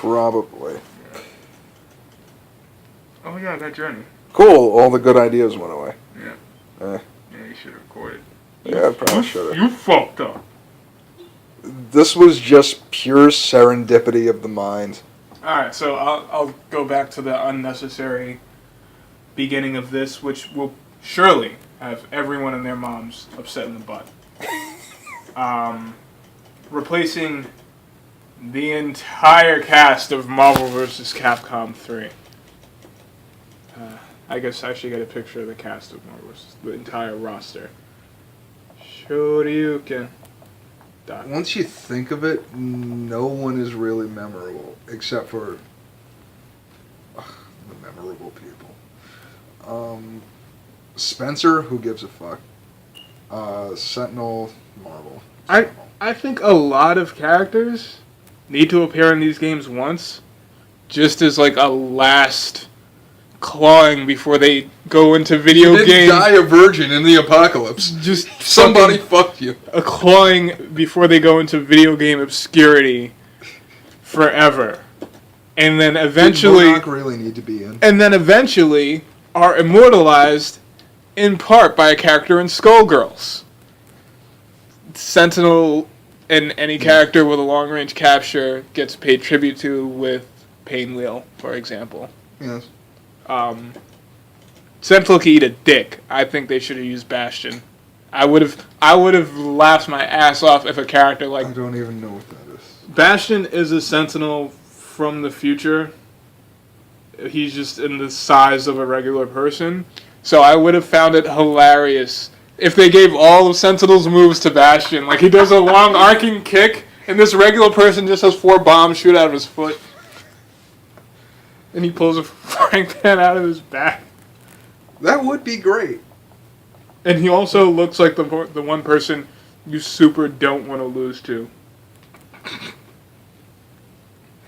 Probably. Oh yeah, that journey. Cool. All the good ideas went away. Yeah. Eh. Yeah, you should have recorded. Yeah, I probably should have. You fucked up. This was just pure serendipity of the mind. Alright, so I'll go back to the unnecessary beginning of this, which will surely have everyone and their moms upset in the butt. Replacing the entire cast of Marvel vs. Capcom 3. I guess I should get a picture of the cast of Marvel vs. the entire roster. Shoryuken. Once you think of it, no one is really memorable, except for the memorable people. Spencer, who gives a fuck? Sentinel, Marvel. I think a lot of characters need to appear in these games once, just as like a last clawing before they go into video you game. Die a virgin in the apocalypse. Just somebody fucked you. A clawing before they go into video game obscurity forever, and then eventually really need to be in. And then eventually are immortalized in part by a character in Skullgirls. Sentinel and any character with a long-range capture gets paid tribute to with Painwheel, for example. Yes. Sentinel can eat a dick. I think they should have used Bastion. I would have laughed my ass off if a character like... I don't even know what that is. Bastion is a Sentinel from the future. He's just in the size of a regular person. So I would have found it hilarious if they gave all of Sentinel's moves to Bastion. Like, he does a long arcing kick, and this regular person just has 4 bombs shoot out of his foot. And he pulls a frying pan out of his back. That would be great. And he also looks like the one person you super don't want to lose to.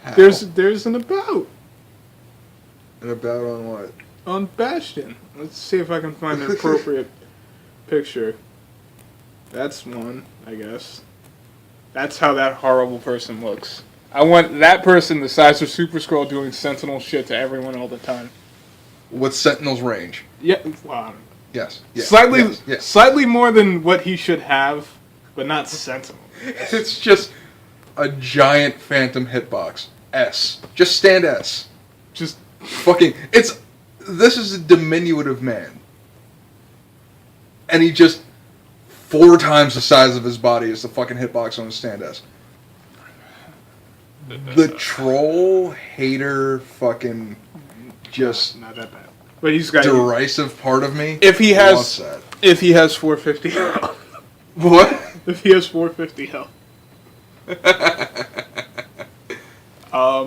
How? There's an about. An about on what? On Bastion. Let's see if I can find an appropriate picture. That's one, I guess. That's how that horrible person looks. I want that person the size of Super Skrull doing Sentinel shit to everyone all the time. What's Sentinel's range? Yeah, well, yes. Slightly more than what he should have, but not Sentinel. It's just a giant phantom hitbox. S. Just stand S. Just fucking... This is a diminutive man. And he just 4 times the size of his body is the fucking hitbox on a stand S. The troll, hater, fucking just not that bad. But he's got derisive part of me. If he has 450 health. What? If he has 450 health. All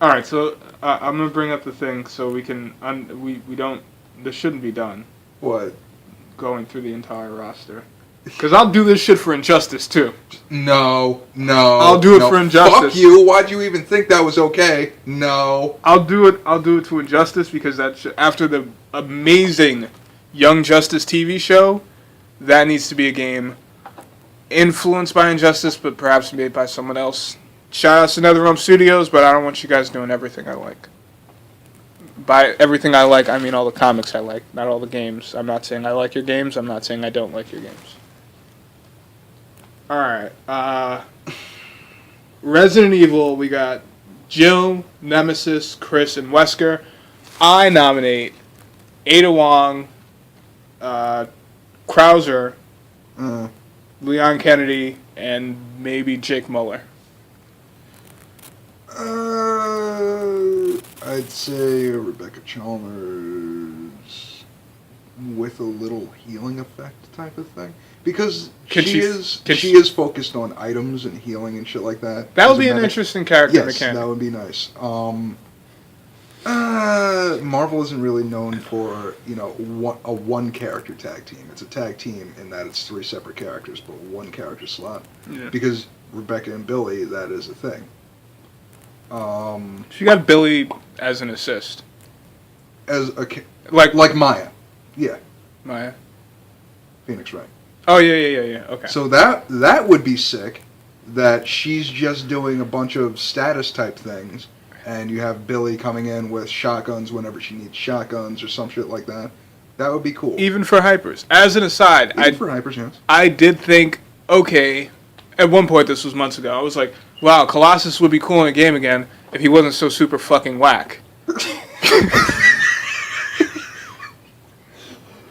right, so I'm gonna bring up the thing so we can we don't. This shouldn't be done. What? Going through the entire roster. Because I'll do this shit for Injustice too. No. I'll do it for Injustice. Fuck you! Why'd you even think that was okay? No. I'll do it to Injustice because that's after the amazing Young Justice TV show. That needs to be a game influenced by Injustice, but perhaps made by someone else. Shout out to NetherRealm Studios, but I don't want you guys doing everything I like. By everything I like, I mean all the comics I like, not all the games. I'm not saying I like your games. I'm not saying I don't like your games. Alright. Resident Evil, we got Jill, Nemesis, Chris, and Wesker. I nominate Ada Wong, Krauser, Leon Kennedy, and maybe Jake Muller. I'd say Rebecca Chalmers with a little healing effect type of thing. Because she is focused on items and healing and shit like that. That would be an interesting character mechanic. Yes, that would be nice. Marvel isn't really known for, a one-character tag team. It's a tag team in that it's 3 separate characters, but one character slot. Yeah. Because Rebecca and Billy, that is a thing. She got Billy as an assist. As a... Like Maya. Yeah. Maya? Phoenix Wright. Oh, yeah. Okay. So that would be sick. that she's just doing a bunch of status type things, and you have Billy coming in with shotguns whenever she needs shotguns or some shit like that. That would be cool. Even for hypers. As an aside, for hypers, yes. I did think, okay, at one point, this was months ago, I was like, wow, Colossus would be cool in a game again if he wasn't so super fucking whack.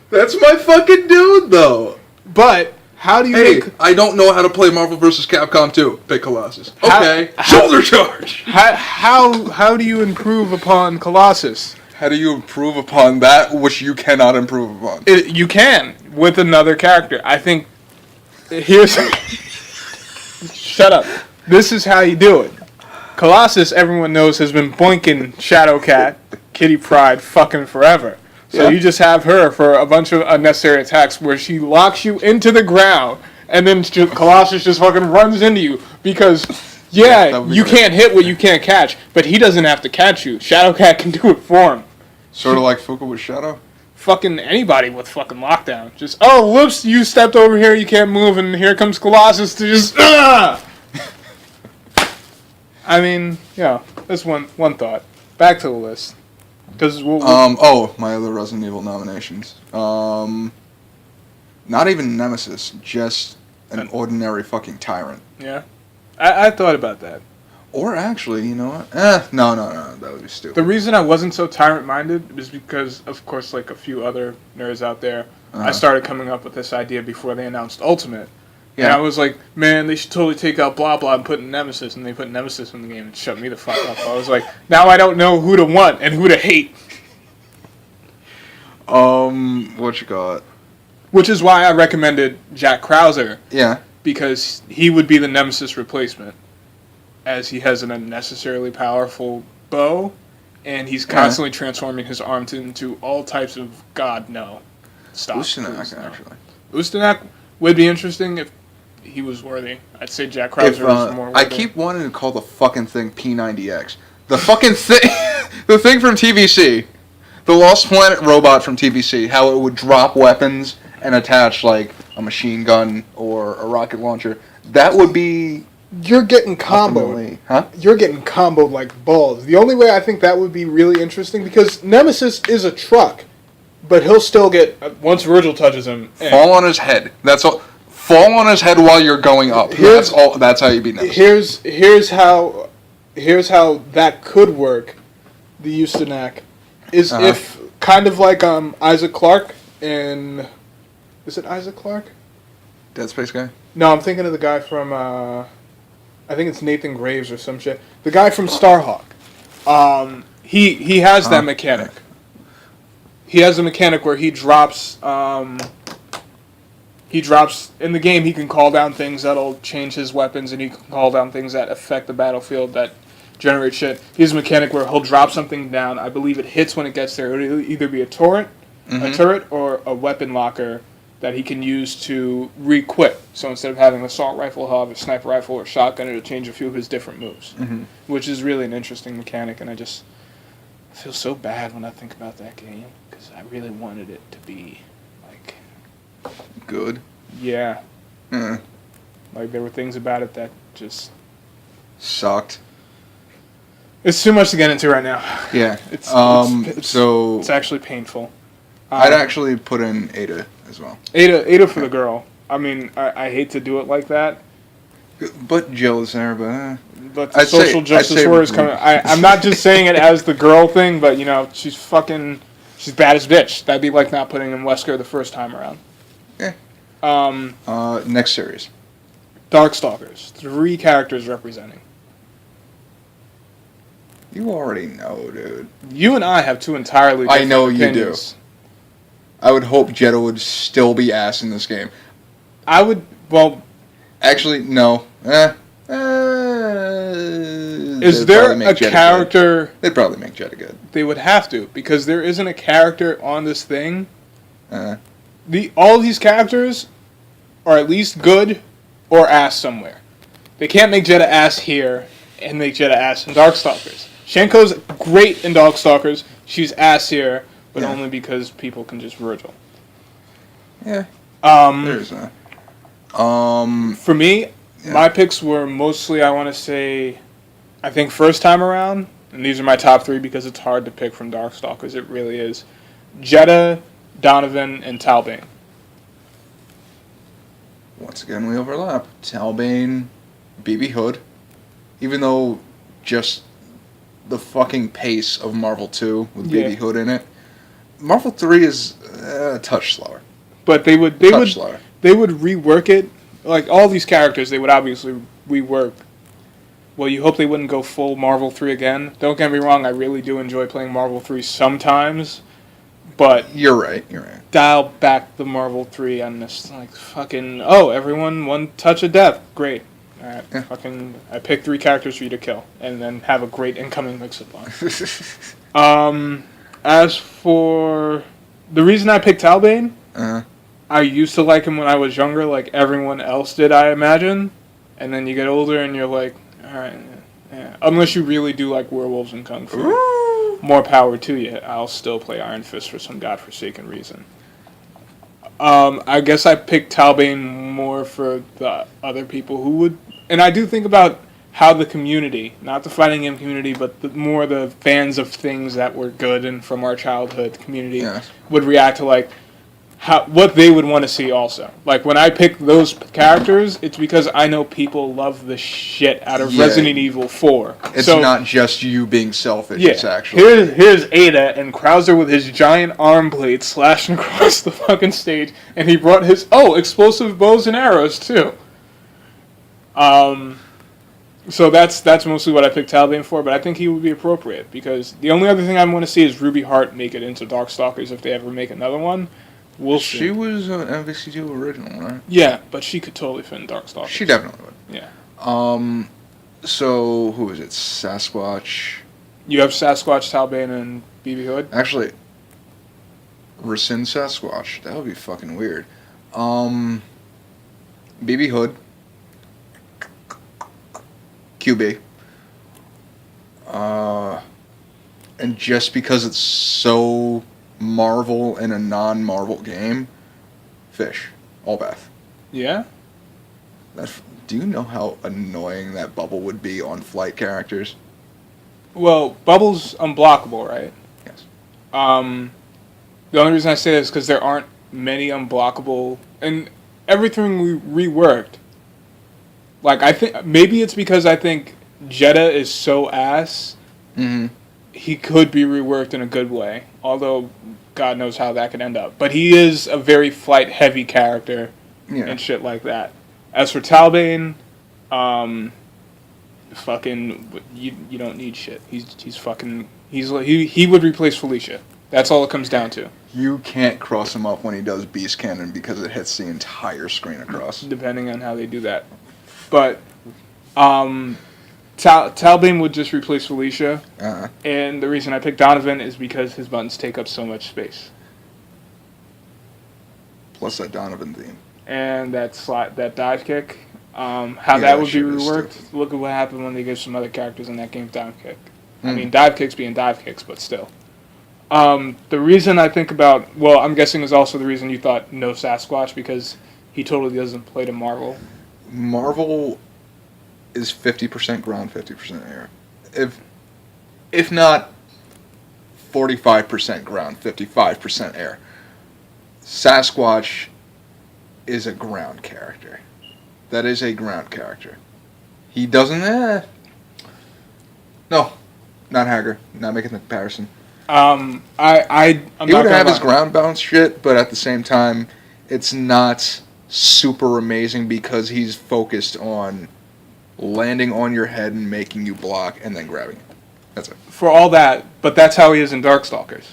That's my fucking dude, though. But how do you make... I don't know how to play Marvel vs. Capcom 2. Pick Colossus. Okay. Shoulder charge! How do you improve upon Colossus? How do you improve upon that which you cannot improve upon? You can, with another character. I think... Here's... Shut up. This is how you do it. Colossus, everyone knows, has been boinking Shadowcat, Kitty Pryde, fucking forever. So you just have her for a bunch of unnecessary attacks where she locks you into the ground, and then Colossus just fucking runs into you because, you can't hit what you can't catch, but he doesn't have to catch you. Shadowcat can do it for him. Sort of like Fuka with Shadow? Fucking anybody with fucking lockdown. Just, oh, whoops, you stepped over here, you can't move, and here comes Colossus to just, I mean, that's one thought. Back to the list. Because my other Resident Evil nominations. Not even Nemesis, just an ordinary fucking tyrant. Yeah. I thought about that. Or actually, you know what? No, that would be stupid. The reason I wasn't so tyrant-minded is because, of course, like a few other nerds out there, I started coming up with this idea before they announced Ultimate. Yeah. And I was like, man, they should totally take out blah blah and put in Nemesis, and they put Nemesis in the game and shut me the fuck up. I was like, now I don't know who to want and who to hate. What you got? Which is why I recommended Jack Krauser. Yeah. Because he would be the Nemesis replacement, as he has an unnecessarily powerful bow, and he's constantly transforming his arms into all types of God no. Stop. Ustinak, actually. Ustinak would be interesting if he was worthy. I'd say Jack Krauser was more worthy. I keep wanting to call the fucking thing P90X. The fucking thing, the thing from TVC, the Lost Planet robot from TVC, how it would drop weapons and attach like a machine gun or a rocket launcher. That would be... You're getting comboed. Huh? You're getting comboed like balls. The only way I think that would be really interesting, because Nemesis is a truck, but he'll still get, once Virgil touches him... Fall on his head. That's all. Fall on his head while you're going up. That's all. That's how you beat Nemesis. Here's how that could work. The Ustinak is if kind of like Isaac Clarke in... Is it Isaac Clarke? Dead Space guy? No, I'm thinking of the guy from... I think it's Nathan Graves or some shit. The guy from Starhawk. He has that mechanic. He has a mechanic where he drops in the game. He can call down things that'll change his weapons, and he can call down things that affect the battlefield that generate shit. He has a mechanic where he'll drop something down. I believe it hits when it gets there. It'll either be a turret, or a weapon locker that he can use to re-equip. So instead of having an assault rifle, he'll have a sniper rifle or shotgun. It'll change a few of his different moves, which is really an interesting mechanic. And I feel so bad when I think about that game, because I really wanted it to be like good. Yeah. Like there were things about it that just sucked. It's too much to get into right now. Yeah. It's actually painful. I'd actually put in A.D.D as well. A.D.D for the girl. I mean, I hate to do it like that. But Jill's there, but the social justice warriors coming. I'm not just saying it as the girl thing, but she's bad as bitch. That'd be like not putting in Wesker the first time around. Yeah. Next series. Darkstalkers. 3 characters representing. You already know, dude. You and I have 2 entirely different I know opinions. You do. I would hope Jeddah would still be ass in this game. I would, well... Actually, no. Is there a character... Good. They'd probably make Jeddah good. They would have to, because there isn't a character on this thing. All these characters are at least good or ass somewhere. They can't make Jeddah ass here and make Jeddah ass in Darkstalkers. Shenko's great in Darkstalkers. She's ass here, but only because people can just Virgil. Yeah. There's that. For me, My picks were mostly, I want to say, I think first time around, and these are my top 3 because it's hard to pick from Darkstalkers. It really is. Jeddah, Donovan, and Talbane. Once again, we overlap. Talbane, BB Hood. Even though just the fucking pace of Marvel 2 with BB Hood in it, Marvel 3 is a touch slower. But they would rework it. Like, all these characters, they would obviously rework. Well, you hope they wouldn't go full Marvel 3 again. Don't get me wrong, I really do enjoy playing Marvel 3 sometimes. But You're right. dial back the Marvel 3 on this, like, fucking, oh, everyone, one touch of death. Great. Alright, I pick 3 characters for you to kill. And then have a great incoming mix-up on. As for the reason I picked Talbane, I used to like him when I was younger, like everyone else did, I imagine. And then you get older and you're like, alright, yeah. Unless you really do like werewolves and kung fu. Ooh. More power to you. I'll still play Iron Fist for some godforsaken reason. I guess I picked Talbane more for the other people who would... And I do think about how the community, not the fighting game community, but more the fans of things that were good and from our childhood community would react to, like, what they would want to see also. Like, when I pick those characters, it's because I know people love the shit out of Resident Evil 4. It's not just you being selfish, it's actually... Here's A.D.D and Krauser with his giant arm blade slashing across the fucking stage, and he brought his, explosive bows and arrows, too. So that's mostly what I picked Talbane for, but I think he would be appropriate, because the only other thing I want to see is Ruby Hart make it into Darkstalkers if they ever make another one. We'll see. She was an MVC2 original, right? Yeah, but she could totally fit in Darkstalkers. She definitely would. Yeah. So, who is it? Sasquatch? You have Sasquatch, Talbane, and BB Hood? Actually, rescind Sasquatch. That would be fucking weird. BB Hood. QB. And just because it's so Marvel in a non-Marvel game, Fish. Allbath. Yeah? Do you know how annoying that Bubble would be on flight characters? Well, Bubble's unblockable, right? Yes. The only reason I say that is because there aren't many unblockable, and everything we reworked. Like, I think maybe it's because I think Jeddah is so ass. Mm-hmm. He could be reworked in a good way, although God knows how that could end up. But he is a very flight-heavy character and shit like that. As for Talbane, fucking, you don't need shit. He would replace Felicia. That's all it comes down to. You can't cross him up when he does Beast Cannon because it hits the entire screen across. Depending on how they do that. But Talbane would just replace Felicia. And the reason I picked Donovan is because his buttons take up so much space. Plus that Donovan theme. And that dive kick. That would be reworked. Look at what happened when they gave some other characters in that game dive kick. I mean, dive kicks being dive kicks, but still. The reason I think about... Well, I'm guessing is also the reason you thought no Sasquatch, because he totally doesn't play to Marvel. Marvel is 50% ground, 50% air. If not 45% ground, 55% air. Sasquatch is a ground character. That is a ground character. He doesn't... No, not Hager. Not making the comparison. I'm he would have his ground bounce shit, but at the same time, it's not super amazing because he's focused on landing on your head and making you block and then grabbing it. That's it. For all that, but that's how he is in Darkstalkers.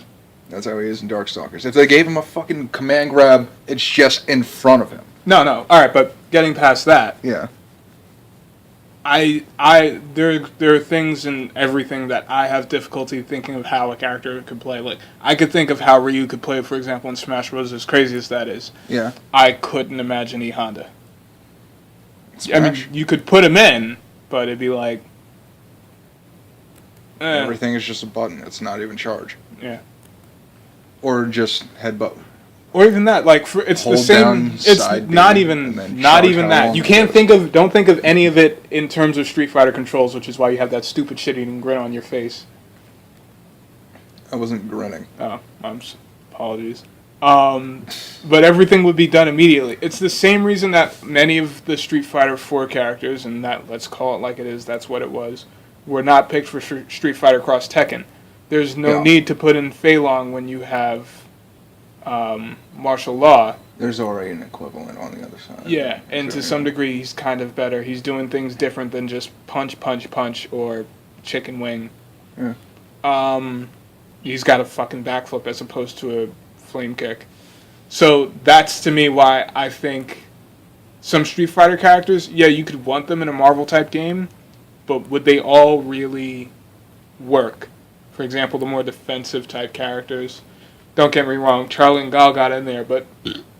That's how he is in Darkstalkers. If they gave him a fucking command grab, it's just in front of him. No. Alright, but getting past that. Yeah. There are things in everything that I have difficulty thinking of how a character could play. Like, I could think of how Ryu could play, for example, in Smash Bros. As crazy as that is. Yeah. I couldn't imagine E Honda. Smash. I mean, you could put him in, but it'd be like... Everything is just a button. It's not even charge. Yeah. Or just headbutt. Or even that, like it's Hold the same. down It's side not B even and then not charge even how that. long You it can't goes. don't think of any of it in terms of Street Fighter controls, which is why you have that stupid shit-eating grin on your face. I wasn't grinning. Oh, apologies. But everything would be done immediately. It's the same reason that many of the Street Fighter 4 characters, and that let's call it like it is, that's what it was, were not picked for Street Fighter Cross Tekken. There's no need to put in Fei Long when you have martial law. There's already an equivalent on the other side. Yeah, and to some degree he's kind of better. He's doing things different than just punch, punch, punch, or chicken wing. Yeah. He's got a fucking backflip as opposed to a flame kick. So that's to me why I think some Street Fighter characters, yeah, you could want them in a Marvel type game, but would they all really work? For example, the more defensive type characters. Don't get me wrong, Charlie and Gal got in there, but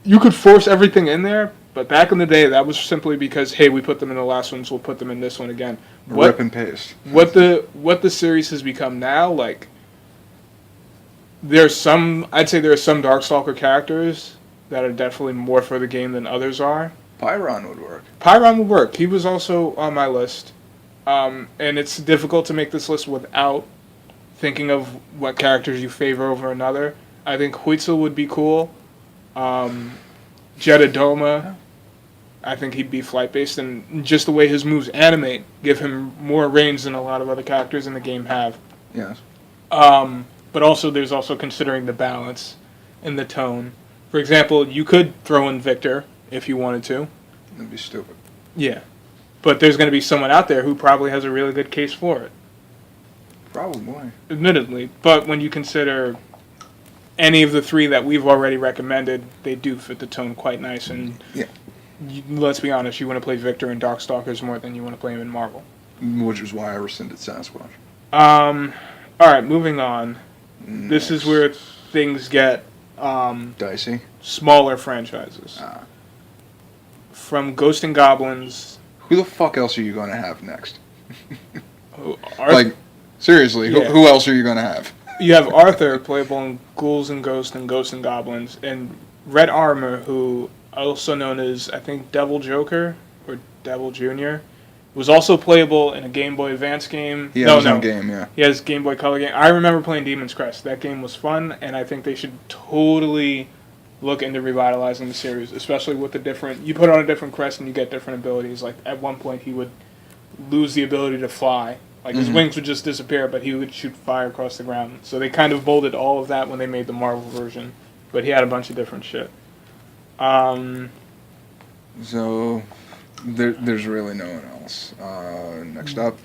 you could force everything in there. But back in the day, that was simply because, hey, we put them in the last one, so we'll put them in this one again. Rip and paste. What the series has become now, like, I'd say there are some Darkstalker characters that are definitely more for the game than others are. Pyron would work. Pyron would work. He was also on my list. And it's difficult to make this list without thinking of what characters you favor over another. I think Huitzel would be cool. Jedidoma, I think he'd be flight-based, and just the way his moves animate give him more range than a lot of other characters in the game have. Yes. But also, there's also considering the balance and the tone. For example, you could throw in Victor if you wanted to. That'd be stupid. Yeah. But there's going to be someone out there who probably has a really good case for it. Probably. Admittedly. But when you consider any of the three that we've already recommended, they do fit the tone quite nice. And yeah. Let's be honest, you want to play Victor in Darkstalkers more than you want to play him in Marvel. Which is why I rescinded Sasquatch. Alright, moving on. Next. This is where things get dicey. Smaller franchises. From Ghost and Goblins. Who the fuck else are you going to have next? Like, seriously, yeah. who else are you going to have? You have Arthur, playable in Ghouls and Ghosts and Goblins, and Red Armor, who also known as, I think, Devil Joker, or Devil Jr., was also playable in a Game Boy Advance game. He has his own game, yeah. He has Game Boy Color game. I remember playing Demon's Crest. That game was fun, and I think they should totally look into revitalizing the series, especially with the different... You put on a different crest and you get different abilities. Like, at one point, he would lose the ability to fly. Like, his wings would just disappear, but he would shoot fire across the ground. So they kind of molded all of that when they made the Marvel version. But he had a bunch of different shit. So, there's really no one else. Next up.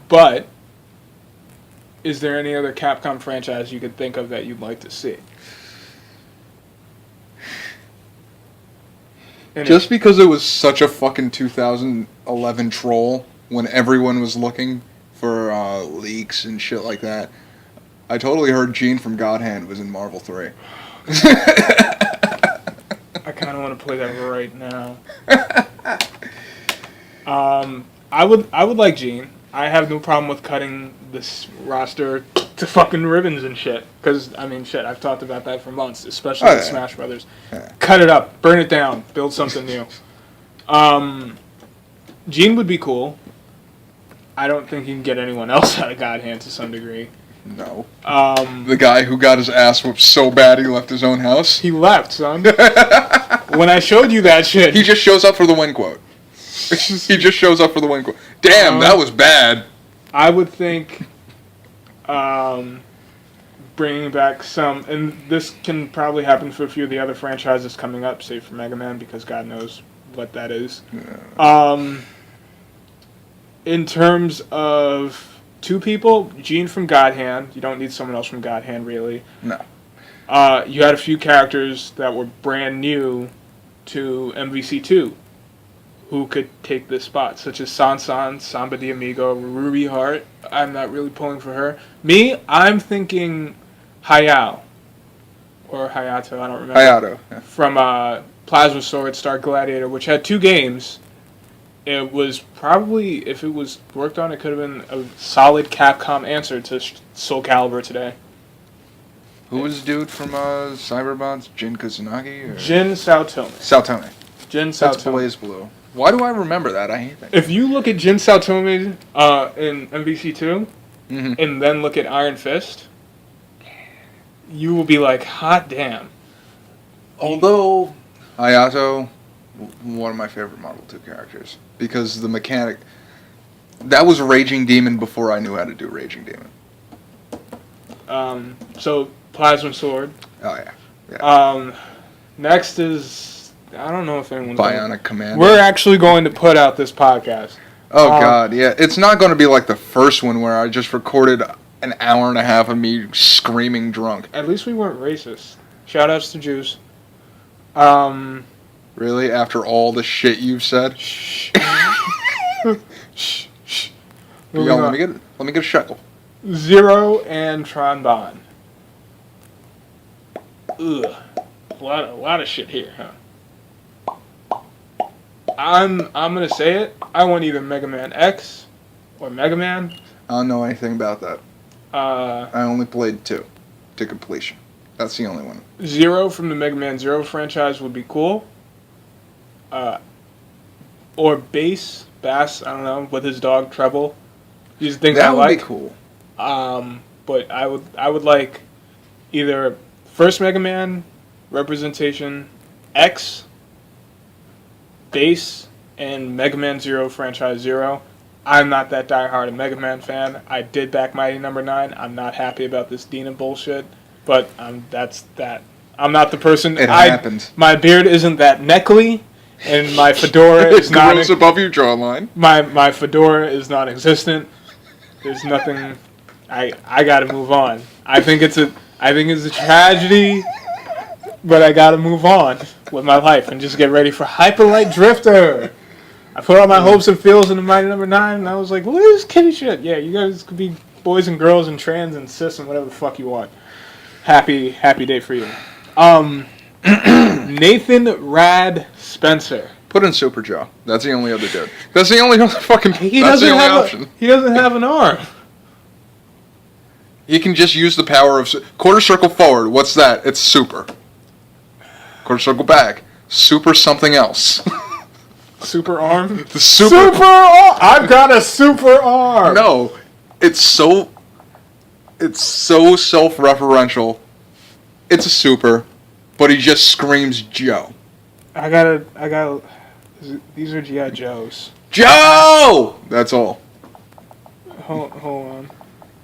But, is there any other Capcom franchise you could think of that you'd like to see? Just because it was such a fucking 2011 troll when everyone was looking for leaks and shit like that, I totally heard Gene from God Hand was in Marvel 3. I kind of want to play that right now. I would like Gene. I have no problem with cutting this roster to fucking ribbons and shit. Because, I mean, shit, I've talked about that for months, especially with Smash Brothers. Yeah. Cut it up, burn it down, build something new. Gene would be cool. I don't think you can get anyone else out of God Hand to some degree. No. The guy who got his ass whooped so bad he left his own house? He left, son. When I showed you that shit... He just shows up for the win quote. He just shows up for the win quote. Damn, that was bad. I would think bringing back some... And this can probably happen for a few of the other franchises coming up, say for Mega Man, because God knows what that is. Yeah. In terms of two people, Gene from God Hand. You don't need someone else from God Hand, really. No. You had a few characters that were brand new to MVC2 who could take this spot, such as Sansan, Samba de Amigo, Ruby Heart. I'm not really pulling for her. Me, I'm thinking Hayao. Or Hayato, I don't remember. Hayato. Yeah. From Plasma Sword Star Gladiator, which had 2 games. It was probably, if it was worked on, it could have been a solid Capcom answer to Soul Calibur today. Who was the dude from Cyberbots? Jin Kusanagi? Or? Jin Saotome. Saotome. Jin Saotome. That's Blaze Blue. Why do I remember that? I hate that. If you look at Jin Saotome in MVC2, and then look at Iron Fist, you will be like, hot damn. Although, Hayato, one of my favorite Marvel 2 characters. Because the mechanic... That was Raging Demon before I knew how to do Raging Demon. So, Plasma Sword. Oh, yeah. Next is... I don't know if anyone's... Bionic Commando. We're actually going to put out this podcast. Oh, God, yeah. It's not going to be like the first one where I just recorded an hour and a half of me screaming drunk. At least we weren't racist. Shoutouts to Jews. Really? After all the shit you've said? Shh. Shh. Yo, let me get a shekel. Zero and Tron Bond. Ugh. A lot of shit here, huh? I'm gonna say it. I want either Mega Man X or Mega Man. I don't know anything about that. I only played 2 to completion. That's the only one. Zero from the Mega Man Zero franchise would be cool. Or Bass, I don't know, with his dog Treble. These things I like. That would be cool. But I would like either first Mega Man representation, X, Bass, and Mega Man Zero franchise 0. I'm not that diehard a Mega Man fan. I did back Mighty Number 9. I'm not happy about this Dina bullshit, but that's that. I'm not the person. It happens. My beard isn't that neckly, and my fedora is not. It grows above your jawline. My fedora is non-existent. There's nothing. I gotta move on. I think it's a tragedy, but I gotta move on with my life and just get ready for Hyper Light Drifter. I put all my hopes and feels into Mighty Number 9, and I was like, what is kitty shit? Yeah, you guys could be boys and girls and trans and cis and whatever the fuck you want. Happy day for you. Nathan Rad Spencer. Put in Super Joe. That's the only other dude. That's the only other fucking. He that's the doesn't only have option. he doesn't have an arm. You can just use the power of quarter circle forward. What's that? It's super. Quarter circle back. Super something else. Super arm. The super arm. I've got a super arm. No, it's so self-referential. It's a super, but he just screams Joe. I gotta. These are G.I. Joes. Joe! That's all. Hold on.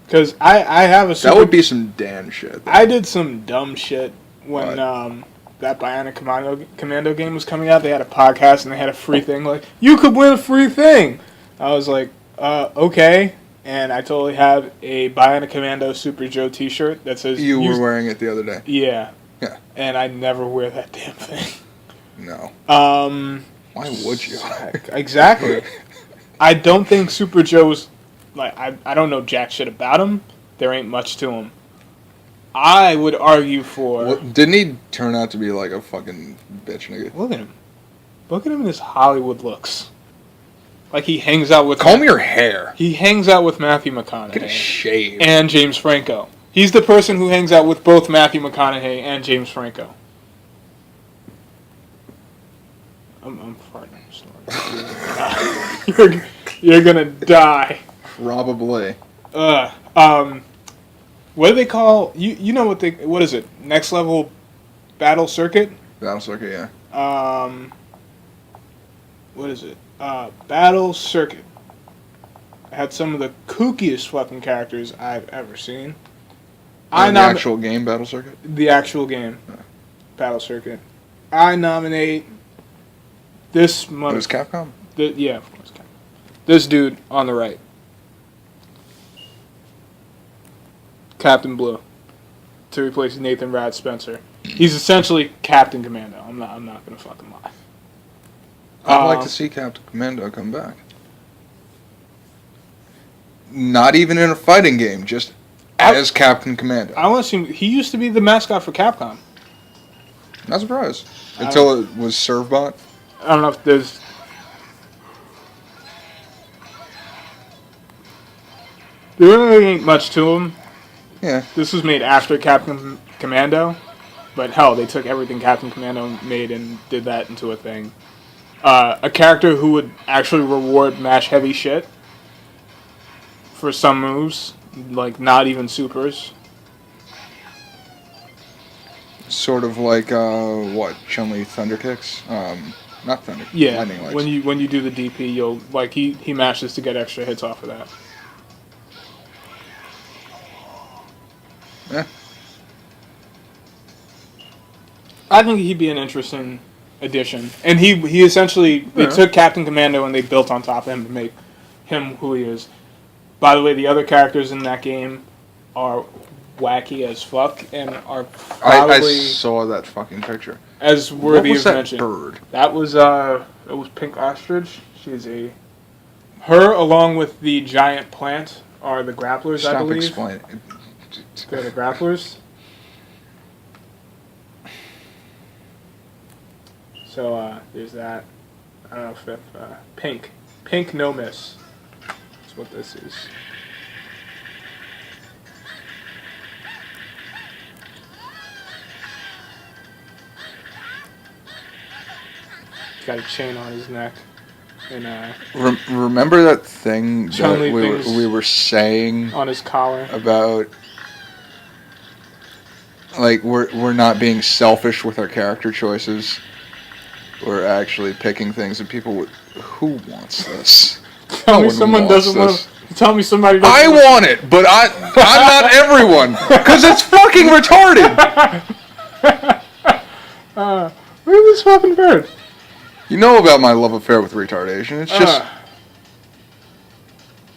Because I have a super... That would be some Dan shit. Though. I did some dumb shit when that Bionic Commando game was coming out. They had a podcast and they had a free thing like, you could win a free thing. I was like, okay. And I totally have a Bionic Commando Super Joe t-shirt that says... You were wearing it the other day. Yeah. Yeah. And I never wear that damn thing. No. Why would you? Exactly. I don't think Super Joe's... Like, I don't know jack shit about him. There ain't much to him. I would argue for... Well, didn't he turn out to be like a fucking bitch nigga? Look at him. Look at him in his Hollywood looks. Like he hangs out with... Comb your hair. He hangs out with Matthew McConaughey. Get a shave. And James Franco. He's the person who hangs out with both Matthew McConaughey and James Franco. I'm farting. You're gonna die. Probably. What do they call you know what is it? Next Level Battle Circuit? Battle Circuit, yeah. What is it? Battle Circuit. Had some of the kookiest fucking characters I've ever seen. The actual game, Battle Circuit? The actual game, Battle Circuit. I nominate this mother... It was Capcom? Yeah, of course, Capcom. This dude on the right. Captain Blue. To replace Nathan Rad Spencer. He's essentially Captain Commando. I'm not gonna fucking lie. I'd like to see Captain Commando come back. Not even in a fighting game, just as Captain Commando. I want to see. He used to be the mascot for Capcom. Not surprised. Until it was Servbot. I don't know if there's... There really ain't much to him. Yeah. This was made after Capcom Commando, but hell, they took everything Capcom Commando made and did that into a thing. A character who would actually reward mash heavy shit for some moves, like not even supers. Sort of like Chun-Li Thunder Kicks? Not Thunder. Yeah, Lightning Legs. when you do the DP, you'll like he mashes to get extra hits off of that. Yeah. I think he'd be an interesting addition, and he essentially they took Captain Commando and they built on top of him to make him who he is. By the way, the other characters in that game are wacky as fuck and are probably I saw that fucking picture. as worthy What was of that mention. bird? That was Pink Ostrich. She's her along with the giant plant are the grapplers. I Stop believe explaining. they're the grapplers. So there's that. I don't know if Pink No Miss. That's what this is. He's got a chain on his neck. And Remember that thing Chun-Li that we were saying on his collar. about, like, we're not being selfish with our character choices. We're actually picking things that people would. Who wants this? Tell me someone doesn't want to. Tell me somebody doesn't I want it, but I'm not everyone, because it's fucking retarded. Look at this fucking bird. You know about my love affair with retardation. It's just.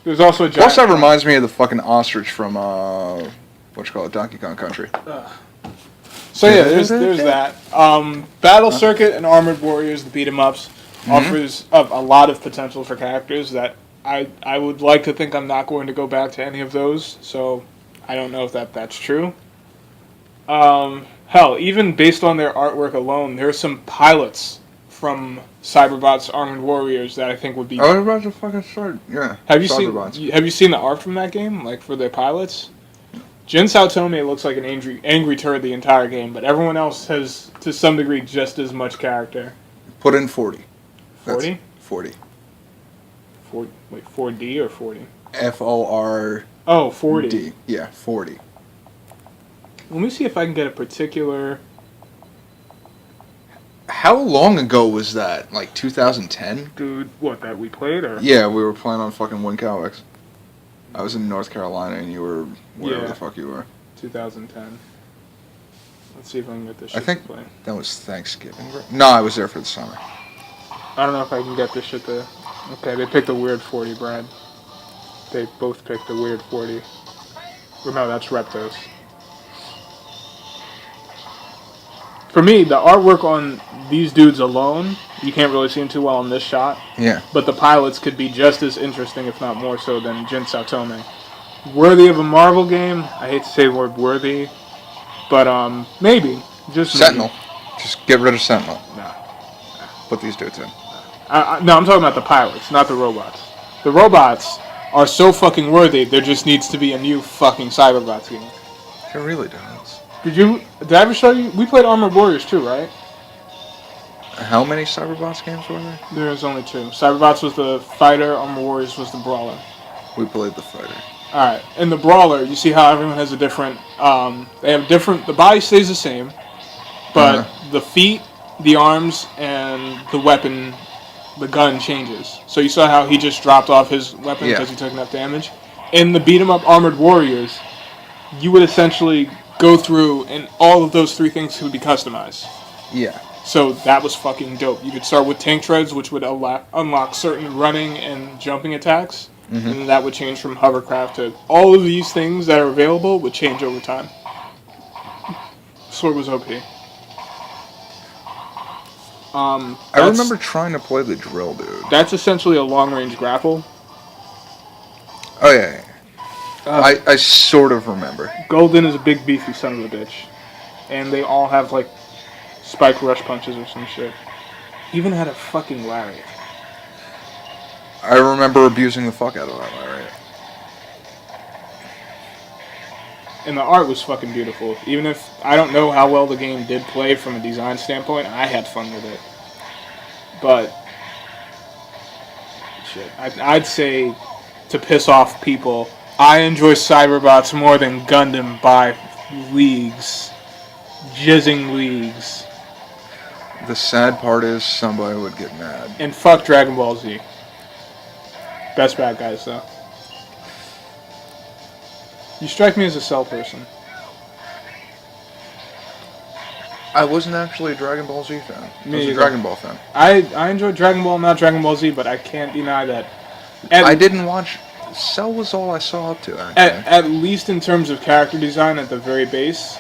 There's also a giant. Plus, that reminds me of the fucking ostrich from Donkey Kong Country. So yeah, there's that. Battle Circuit and Armored Warriors, the beat 'em ups, offers up a lot of potential for characters that I would like to think I'm not going to go back to any of those. So I don't know if that's true. Hell, even based on their artwork alone, there's some pilots from Cyberbots Armored Warriors that I think would be. Oh, they're about to fucking start. Yeah. Have you Cyberbots. seen the art from that game? Like for their pilots? Jin Saotome looks like an angry turd the entire game, but everyone else has, to some degree, just as much character. Put in 40. 40? 40. 40? Wait, 4D or 40? FORD. Oh, 40. Yeah, 40. Let me see if I can get a particular... How long ago was that? Like 2010? Dude, what, that we played? Or? Yeah, we were playing on fucking WinCowX. I was in North Carolina and you were wherever the fuck you were. 2010. Let's see if I can get this shit I think to play. that was Thanksgiving. No, I was there for the summer. I don't know if I can get this shit to... Okay, they picked a weird 40, Brad. They both picked a weird 40. Or no, that's Reptos. For me, the artwork on these dudes alone, you can't really see them too well in this shot. Yeah. But the pilots could be just as interesting, if not more so, than Jin Saotome. Worthy of a Marvel game? I hate to say the word worthy, but maybe. Just Sentinel. Maybe. Just get rid of Sentinel. No. Put these dudes in. No, I'm talking about the pilots, not the robots. The robots are so fucking worthy, there just needs to be a new fucking Cyberbots game. It really does. Did I ever show you? We played Armored Warriors too, right? How many Cyberbots games were there? There's only two. Cyberbots was the fighter, Armored Warriors was the brawler. We played the fighter. Alright, in the brawler, you see how everyone has a different, they have different, the body stays the same, but the feet, the arms, and the weapon, the gun changes. So you saw how he just dropped off his weapon because he took enough damage? In the beat 'em up Armored Warriors, you would essentially go through and all of those three things could be customized. Yeah. So that was fucking dope. You could start with tank treads, which would unlock certain running and jumping attacks. And then that would change from hovercraft to all of these things that are available would change over time. Sword was OP. I remember trying to play the drill, dude. That's essentially a long-range grapple. Oh, yeah. I sort of remember. Golden is a big, beefy son of a bitch. And they all have, like, spike rush punches or some shit. Even had a fucking lariat. I remember abusing the fuck out of that lariat. and the art was fucking beautiful. Even if I don't know how well the game did play from a design standpoint, I had fun with it. But shit, I'd say to piss off people, I enjoy Cyberbots more than Gundam by leagues, jizzing leagues. The sad part is somebody would get mad. And fuck Dragon Ball Z. Best bad guys though. You strike me as a Cell person. I wasn't actually a Dragon Ball Z fan. I was a either. Dragon Ball fan. I enjoyed Dragon Ball, not Dragon Ball Z, but I can't deny that. I didn't watch. Cell was all I saw up to. At least in terms of character design, at the very base,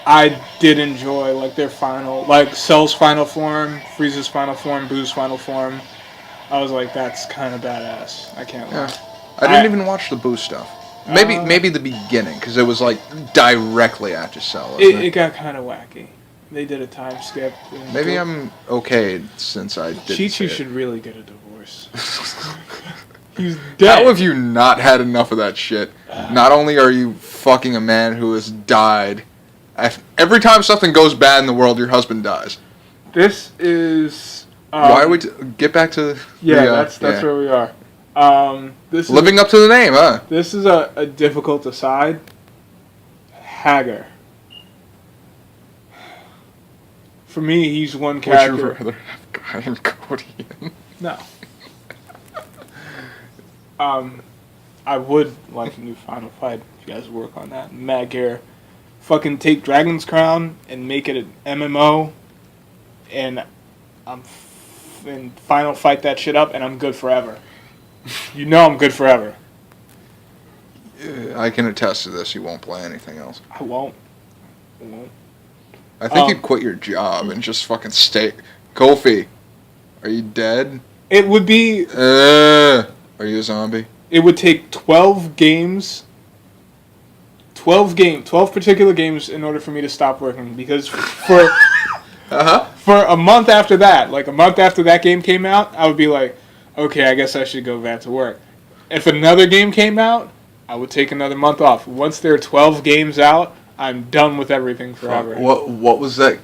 I did enjoy like their final, like Cell's final form, Frieza's final form, Boo's final form. I was like, that's kind of badass. I can't lie. I didn't even watch the Boo stuff. Maybe the beginning, because it was like directly after Cell. It got kind of wacky. They did a time skip. Maybe I'm okay since I did. Chi-Chi should really get a divorce. He's dead. How have you not had enough of that shit? Not only are you fucking a man who has died, every time something goes bad in the world, your husband dies. This is. Why are we get back to? That's where we are. This living up to the name, huh? This is a difficult aside. Hager. For me, he's one character. Would you rather have Guy and Cody in? No. I would like a new Final Fight if you guys work on that. Mad Gear. Fucking take Dragon's Crown and make it an MMO, and Final Fight that shit up, and I'm good forever. You know I'm good forever. I can attest to this. You won't play anything else. I won't. I think you'd quit your job and just fucking stay. Kofi, are you dead? It would be. Are you a zombie? It would take 12 games. 12 particular games in order for me to stop working, because for a month after that, like a month after that game came out, I would be like, okay, I guess I should go back to work. If another game came out, I would take another month off. Once there are 12 games out, I'm done with everything forever. What was that?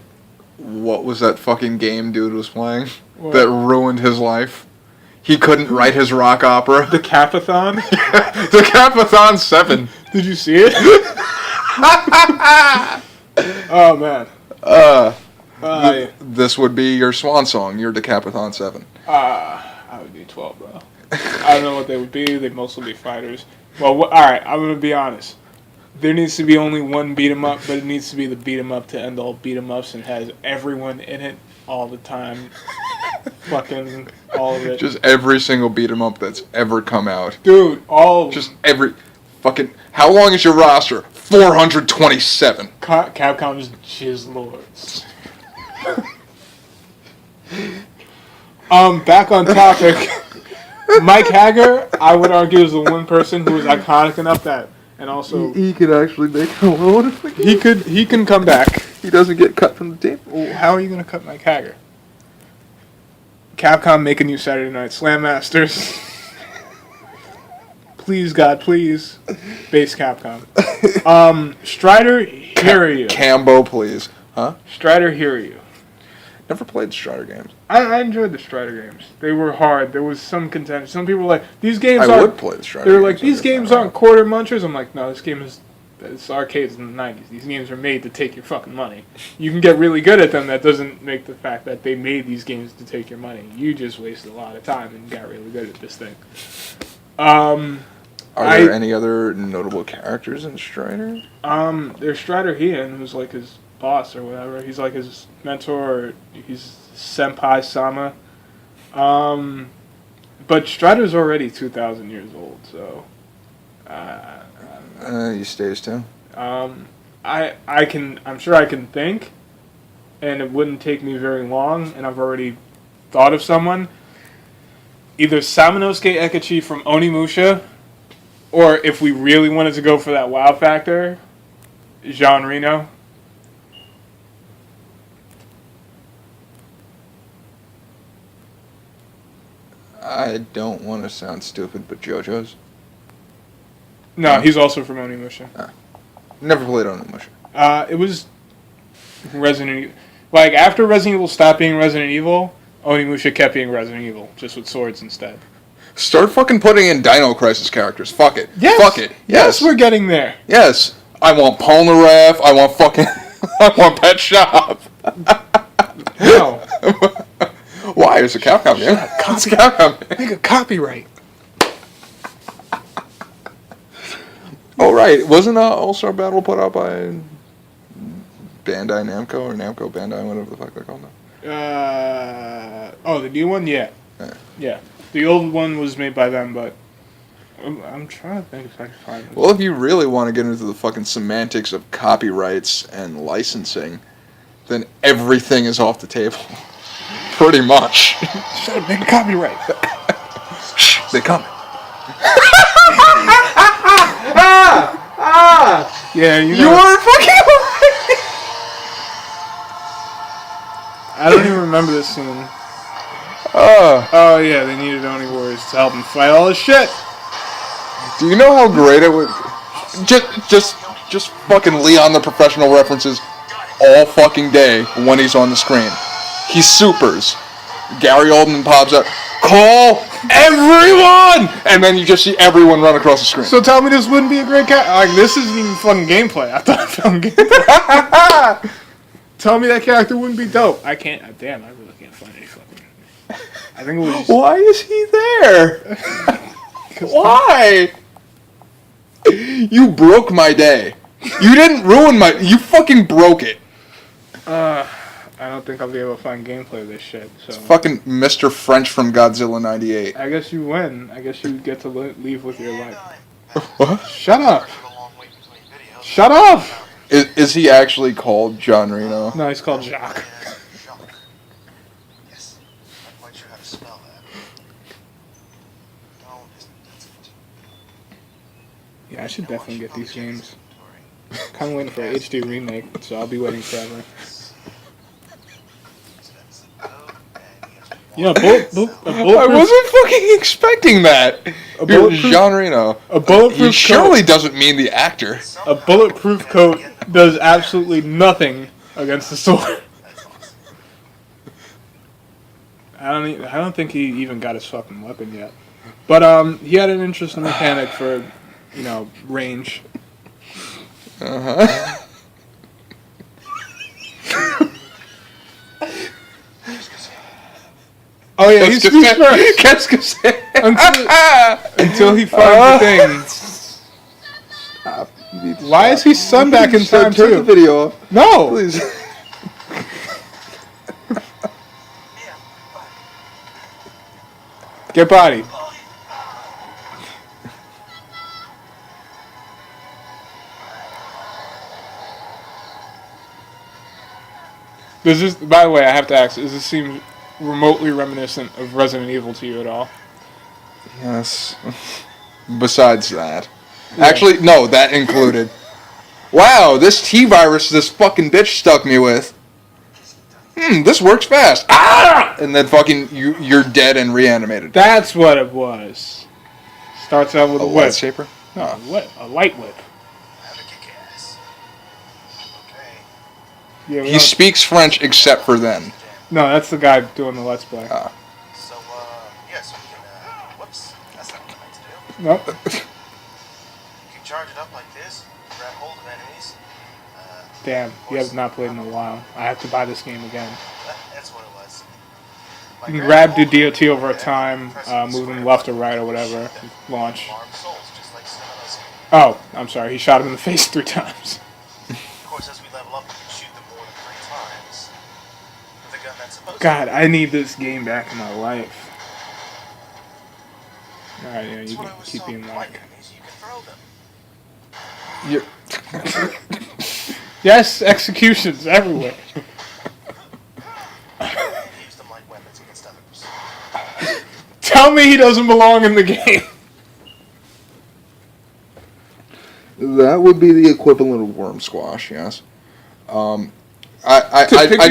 What was that fucking game dude was playing What? that ruined his life? He couldn't write his rock opera. The Capathon? The Capathon 7. Did you see it? Oh, man. This would be your swan song. You're the Capathon 7. I would be 12, bro. I don't know what they would be. They'd mostly be fighters. Well, alright, I'm going to be honest. There needs to be only one beat 'em up, but it needs to be the beat 'em up to end all beat 'em ups and has everyone in it all the time. Fucking all of it. Just every single beat 'em up that's ever come out. Dude, all just every fucking. How long is your roster? 427. Capcom's jizz lords. Back on topic. Mike Hager, I would argue, is the one person who is iconic enough that, and also he could actually make a load. He can come back. He doesn't get cut from the team. Well, how are you going to cut Mike Hager? Capcom, make a new Saturday Night Slam Masters. Please, God, please. Base Capcom. Strider, hear you. Cambo, please. Huh? Strider, hear you. Never played Strider games. I enjoyed the Strider games. They were hard. There was some contention. Some people were like, these games I aren't... would play the Strider They were games like, these games aren't quarter munchers. I'm like, no, this game is... It's arcades in the 90s. These games are made to take your fucking money. You can get really good at them. That doesn't make the fact that they made these games to take your money. You just wasted a lot of time and got really good at this thing. Are there any other notable characters in Strider? There's Strider Heian, who's like his boss or whatever. He's like his mentor. Or he's Senpai Sama. But Strider's already 2,000 years old, so... He stays too. I'm sure I can think, and it wouldn't take me very long, and I've already thought of someone. Either Samanosuke Ekichi from Onimusha, or if we really wanted to go for that wow factor, Jean Reno. I don't want to sound stupid, but JoJo's? No, he's also from Onimusha. Never played Onimusha. It was Resident Evil. Like, after Resident Evil stopped being Resident Evil, Onimusha kept being Resident Evil, just with swords instead. Start fucking putting in Dino Crisis characters. Fuck it. Yes. Fuck it. Yes, we're getting there. Yes. I want Polnareff. I want fucking... I want Pet Shop. No. Why? It's a Capcom game. It's a Capcom game. Make a copyright. Oh, right. Wasn't All-Star Battle put out by Bandai Namco or Namco Bandai, whatever the fuck they're called now? The new one? Yeah. Yeah. The old one was made by them, but I'm trying to think if I can find it. Well, if you really want to get into the fucking semantics of copyrights and licensing, then everything is off the table. Pretty much. Shut up, make a copyright. Shh, they come. Yeah, you You are fucking I don't even remember this scene. right. Oh, yeah, they needed Oni Warriors to help them fight all this shit. Do you know how great it would... Just fucking Leon the Professional references all fucking day when he's on the screen. He supers. Gary Oldman pops up. Call everyone! And then you just see everyone run across the screen. So tell me this wouldn't be a great like, this isn't even fucking gameplay. I thought I found gameplay. Tell me that character wouldn't be dope. I can't... Damn, I really can't find any fucking... I think it was just... Why is he there? Why? You broke my day. You didn't ruin my... You fucking broke it. I don't think I'll be able to find gameplay of this shit, so... Fucking Mr. French from Godzilla 98. I guess you win. I guess you get to leave with your life. What? Shut up! Shut up! Is he actually called John Reno? No, he's called Jacques. Yes, I'm quite sure how to spell that. No, isn't Yeah, I should definitely get these games. Kind of waiting for an HD remake, so I'll be waiting forever. You know, I wasn't fucking expecting that. Jean Reno. A bulletproof He surely coat. doesn't mean the actor. A bulletproof coat does absolutely nothing against the sword. I don't think he even got his fucking weapon yet. But he had an interesting mechanic for, range. Uh-huh. Oh yeah, he speaks first. Until he finds the thing. Stop. Why is he sun back in time Turn the too? video off. No. Please. Get body. Does this? By the way, I have to ask: does this seem remotely reminiscent of Resident Evil to you at all? Yes. Besides that. Yeah. Actually, no, that included. Wow, this T-virus this fucking bitch stuck me with. This works fast. Ah! And then fucking you're dead and reanimated. That's what it was. Starts out with a whip. Lightsaber? No, a whip. A light whip. Yeah, he speaks French except for then. No, that's the guy doing the Let's Play. So, yes, we can, whoops, that's not what I meant to do. Nope. You can charge it up like this, grab hold of enemies. Damn, you have not played in a while. I have to buy this game again. That's what it was. You can grab the DOT over time, move them left or right or whatever, launch. Oh, I'm sorry, he shot him in the face 3 times. Of course, as we level up, we can shoot them more than 3 times. With a gun that's supposed God, I need this game back in my life. Alright, yeah, you can keep being like. You can throw them. Yes, executions everywhere. Use them like weapons against others. Tell me he doesn't belong in the game. That would be the equivalent of worm squash, yes. I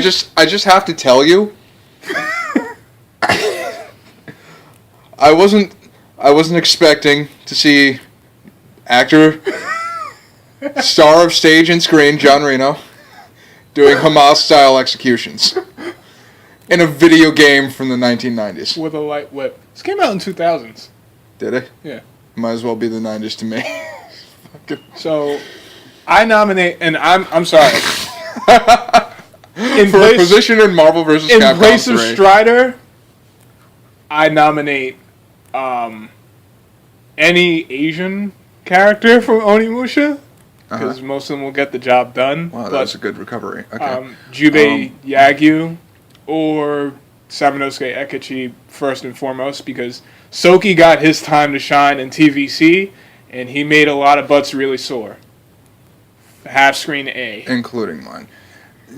just have to tell you. I wasn't expecting to see actor Star of stage and screen, John Reno, doing Hamas-style executions in a video game from the 1990s. With a light whip. This came out in 2000s. Did it? Yeah. Might as well be the 90s to me. So, I nominate, and I'm sorry. For a position in Marvel vs. Capcom 3. In place of Strider, I nominate any Asian character from Onimusha, because most of them will get the job done. Wow, that was a good recovery. Okay. Jubei Yagyu or Samanosuke Ekichi first and foremost, because Soki got his time to shine in TVC, and he made a lot of butts really sore. Half screen A. Including mine.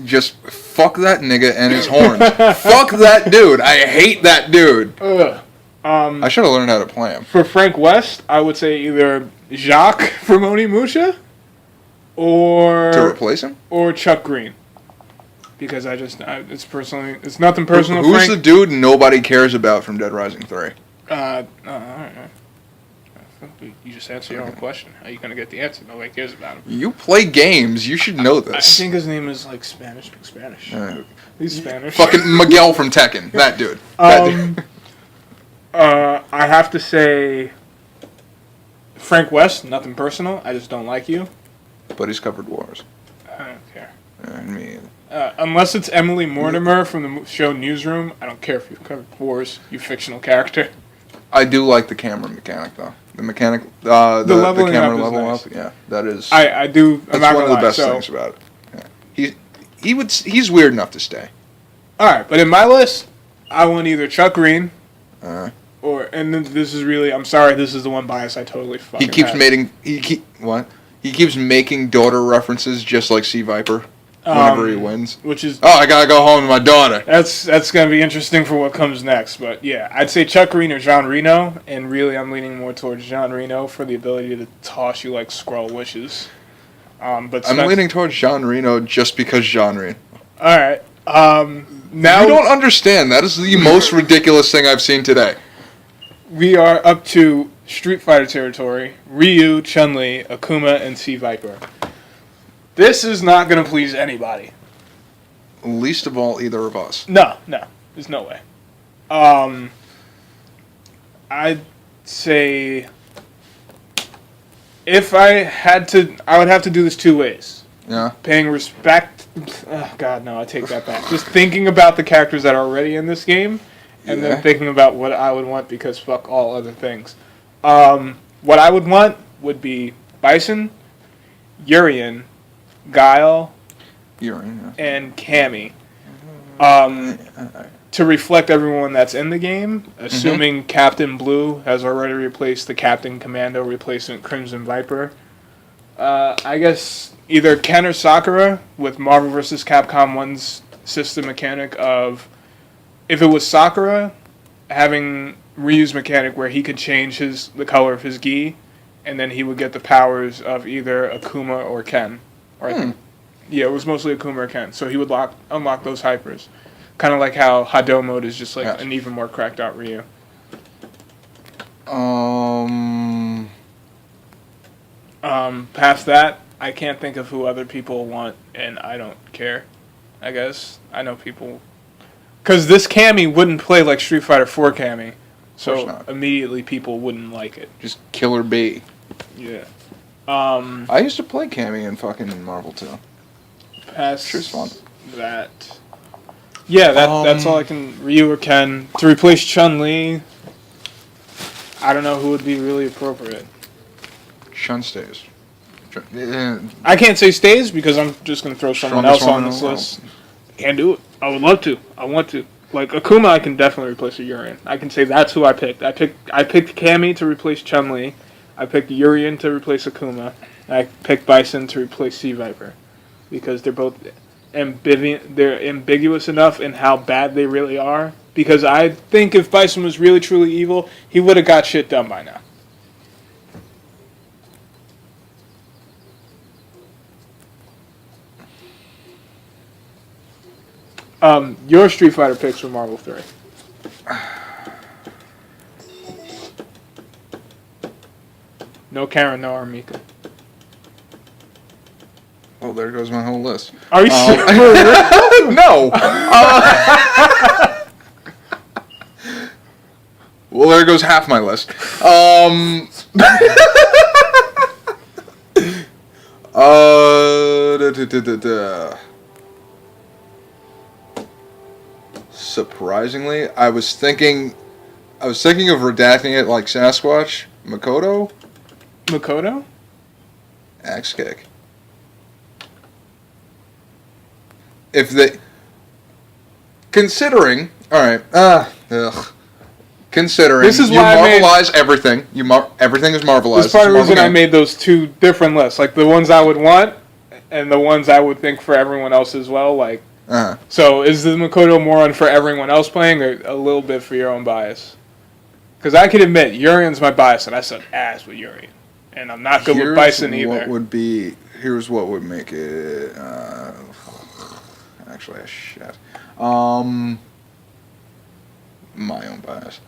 Just fuck that nigga and his horns. Fuck that dude. I hate that dude. I should have learned how to play him. For Frank West, I would say either Jacques from Onimusha or... To replace him? Or Chuck Green. Because it's nothing personal. Who's the dude nobody cares about from Dead Rising 3? I don't know. You just answered your own question. How are you going to get the answer? Nobody cares about him. You play games. You should know this. I think his name is like Spanish. He's Spanish. Fucking Miguel from Tekken. That dude. I have to say Frank West, nothing personal. I just don't like you. But he's covered wars. I don't care. Me unless it's Emily Mortimer from the show Newsroom, I don't care if you've covered wars, you fictional character. I do like the camera mechanic, though. The mechanic, the camera level nice. up. Yeah, that is. I do. That's one of the best things about it. Yeah. He's weird enough to stay. All right, but in my list, I want either Chuck Green, and this is really. I'm sorry, this is the one bias I totally fucking. He keeps making daughter references just like Sea Viper. Whenever he wins. Which is... I gotta go home to my daughter. That's going to be interesting for what comes next. But yeah, I'd say Chuck Green or Jean Reno. And really, I'm leaning more towards Jean Reno for the ability to toss you like Skrull wishes. But I'm leaning towards Jean Reno just because Jean Reno. Alright. Now you don't understand. That is the most ridiculous thing I've seen today. We are up to Street Fighter territory. Ryu, Chun-Li, Akuma, and Sea Viper. This is not going to please anybody. Least of all, either of us. No. There's no way. I'd say... If I had to... I would have to do this two ways. Yeah. Paying respect... Oh, God, no, I take that back. Just thinking about the characters that are already in this game, and then thinking about what I would want, because fuck all other things. What I would want would be Bison, Urien, Guile, and Cammy, to reflect everyone that's in the game, assuming Captain Blue has already replaced the Captain Commando replacement Crimson Viper. I guess either Ken or Sakura with Marvel vs. Capcom 1's system mechanic of, if it was Sakura, having Ryu's mechanic where he could change the color of his gi, and then he would get the powers of either Akuma or Ken. Yeah, it was mostly Akuma or Ken. So he would unlock those hypers. Kind of like how Hado mode is just like an even more cracked out Ryu. Past that, I can't think of who other people want, and I don't care, I guess. I know people... Because this Cammy wouldn't play like Street Fighter 4 Cammy, so immediately people wouldn't like it. Just Killer B. Yeah. I used to play Cammy in fucking Marvel too. Past sure, fun. That. Yeah, that's all I can. Ryu or Ken to replace Chun-Li. I don't know who would be really appropriate. Chun stays. I can't say stays because I'm just gonna throw someone else on this list. Can't do it. I would love to. I want to. Like Akuma, I can definitely replace a Urien. I can say that's who I picked. I picked Cammy to replace Chun-Li. I picked Urien to replace Akuma. And I picked Bison to replace Sea Viper, because they're both they're ambiguous enough in how bad they really are. Because I think if Bison was really truly evil, he would have got shit done by now. Your Street Fighter picks for Marvel 3. No Karen, no Armika. Well, there goes my whole list. Are you serious? No. Well, there goes half my list. Surprisingly, I was thinking of redacting it like Sasquatch. Makoto? Makoto? Axe kick. If they... Considering... Alright. Considering This is you why Marvelize everything. Everything is Marvelized. That's part of the reason I game. made those two different lists. Like, the ones I would want, and the ones I would think for everyone else as well. Like, so is the Makoto more on for everyone else playing, or a little bit for your own bias? Because I can admit, Urian's my bias, and I suck ass with Urian. And I'm not good with Bison either. Here's what would make it... actually, shit. My own bias.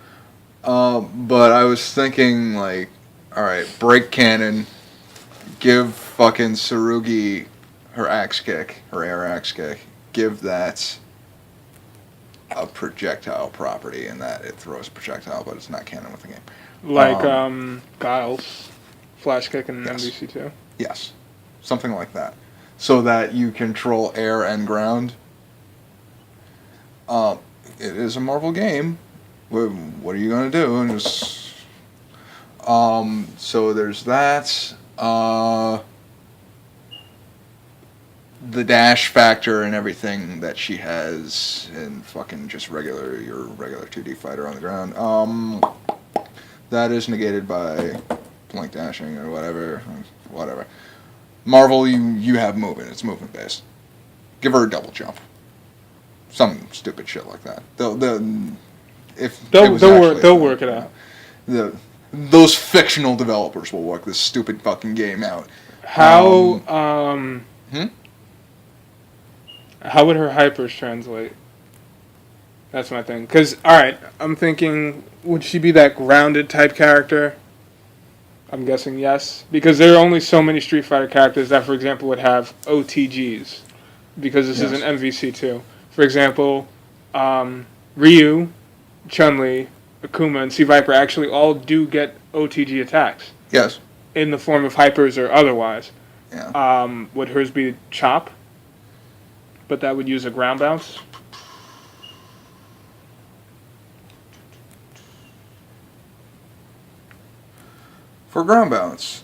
But I was thinking, like, alright, break cannon, give fucking Tsurugi her axe kick, her air axe kick, give that a projectile property in that it throws a projectile, but it's not canon with the game. Like, Giles, flash kick in Yes. MVC2. Yes. Something like that. So that you control air and ground. It is a Marvel game. What are you going to do? And just, so there's that. The dash factor and everything that she has in fucking just your regular 2D fighter on the ground. That is negated by blink dashing or whatever. Marvel, you have movement. It's movement based. Give her a double jump. Some stupid shit like that. They'll work it out. Those fictional developers will work this stupid fucking game out. How would her hypers translate? That's my thing. Because, alright, I'm thinking, would she be that grounded type character? I'm guessing yes. Because there are only so many Street Fighter characters that, for example, would have OTGs. Because this is an MVC2. For example, Ryu, Chun-Li, Akuma, and C-Viper actually all do get OTG attacks. Yes. In the form of hypers or otherwise. Yeah. Would hers be Chop? But that would use a ground bounce? For ground bounce,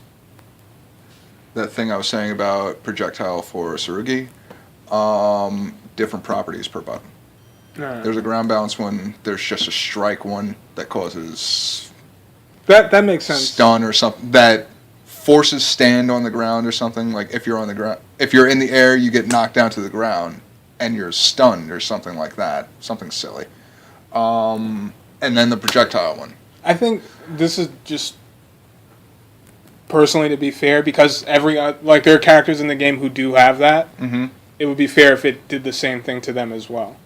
that thing I was saying about projectile for Tsurugi, different properties per button. There's a ground bounce one. There's just a strike one that causes that makes sense. Stun or something that forces stand on the ground or something. Like if you're on the ground, if you're in the air, you get knocked down to the ground and you're stunned or something like that. Something silly. And then the projectile one. I think this is just personally to be fair because there are characters in the game who do have that. Mm-hmm. It would be fair if it did the same thing to them as well.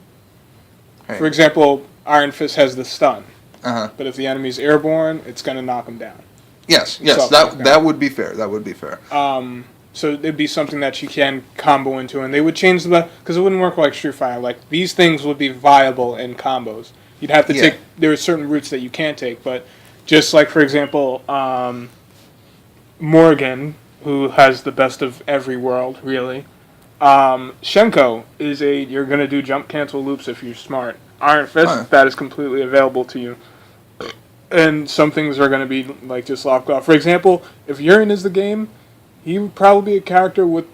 Hey. For example, Iron Fist has the stun. Uh-huh. But if the enemy's airborne, it's going to knock him down. Yes, that would be fair. That would be fair. So it'd be something that you can combo into, and they would change because it wouldn't work like Street Fighter. Like, these things would be viable in combos. You'd have to take, there are certain routes that you can't take, but just like, for example, Morgan, who has the best of every world, really. Shenko is you're going to do jump cancel loops if you're smart. Iron Fist, that is completely available to you. And some things are going to be like just locked off. For example, if Urien is the game, he would probably be a character with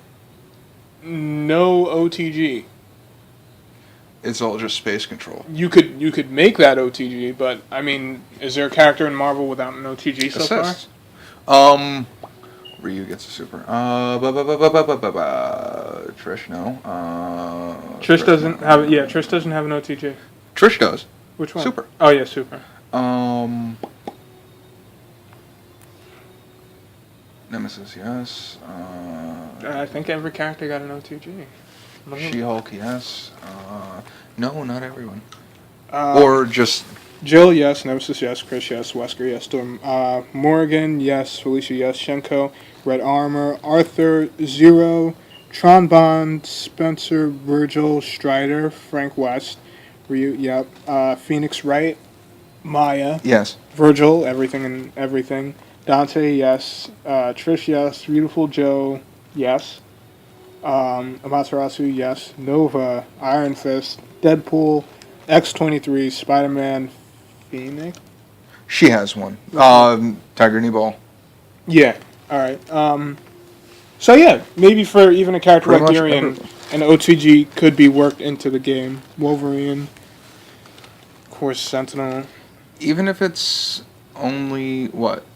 no OTG. It's all just space control. You could make that OTG, but I mean, is there a character in Marvel without an OTG so far? Ryu gets a super. Trish, no. Trish doesn't have. Yeah, Trish doesn't have an OTG. Trish does. Which one? Super. Oh yeah, super. Nemesis, yes. I think every character got an OTG. She-Hulk, yes. No, not everyone. Or just... Jill, yes. Nemesis, yes. Chris, yes. Wesker, yes. Storm. Morgan, yes. Felicia, yes. Shenko, Red Armor. Arthur, Zero. Tron Bond, Spencer, Virgil, Strider, Frank West, Ryu, yep. Phoenix Wright, Maya, Yes. Virgil, everything and everything. Dante, yes. Trish, yes. Beautiful Joe, yes. Amaterasu, yes. Nova, Iron Fist, Deadpool, X-23, Spider-Man, Phoenix. She has one. Tiger Knee Ball. Yeah. All right. So yeah, maybe for even a character Pretty like much Darian, everything. an OTG could be worked into the game. Wolverine, of course, Sentinel. Even if it's only, what?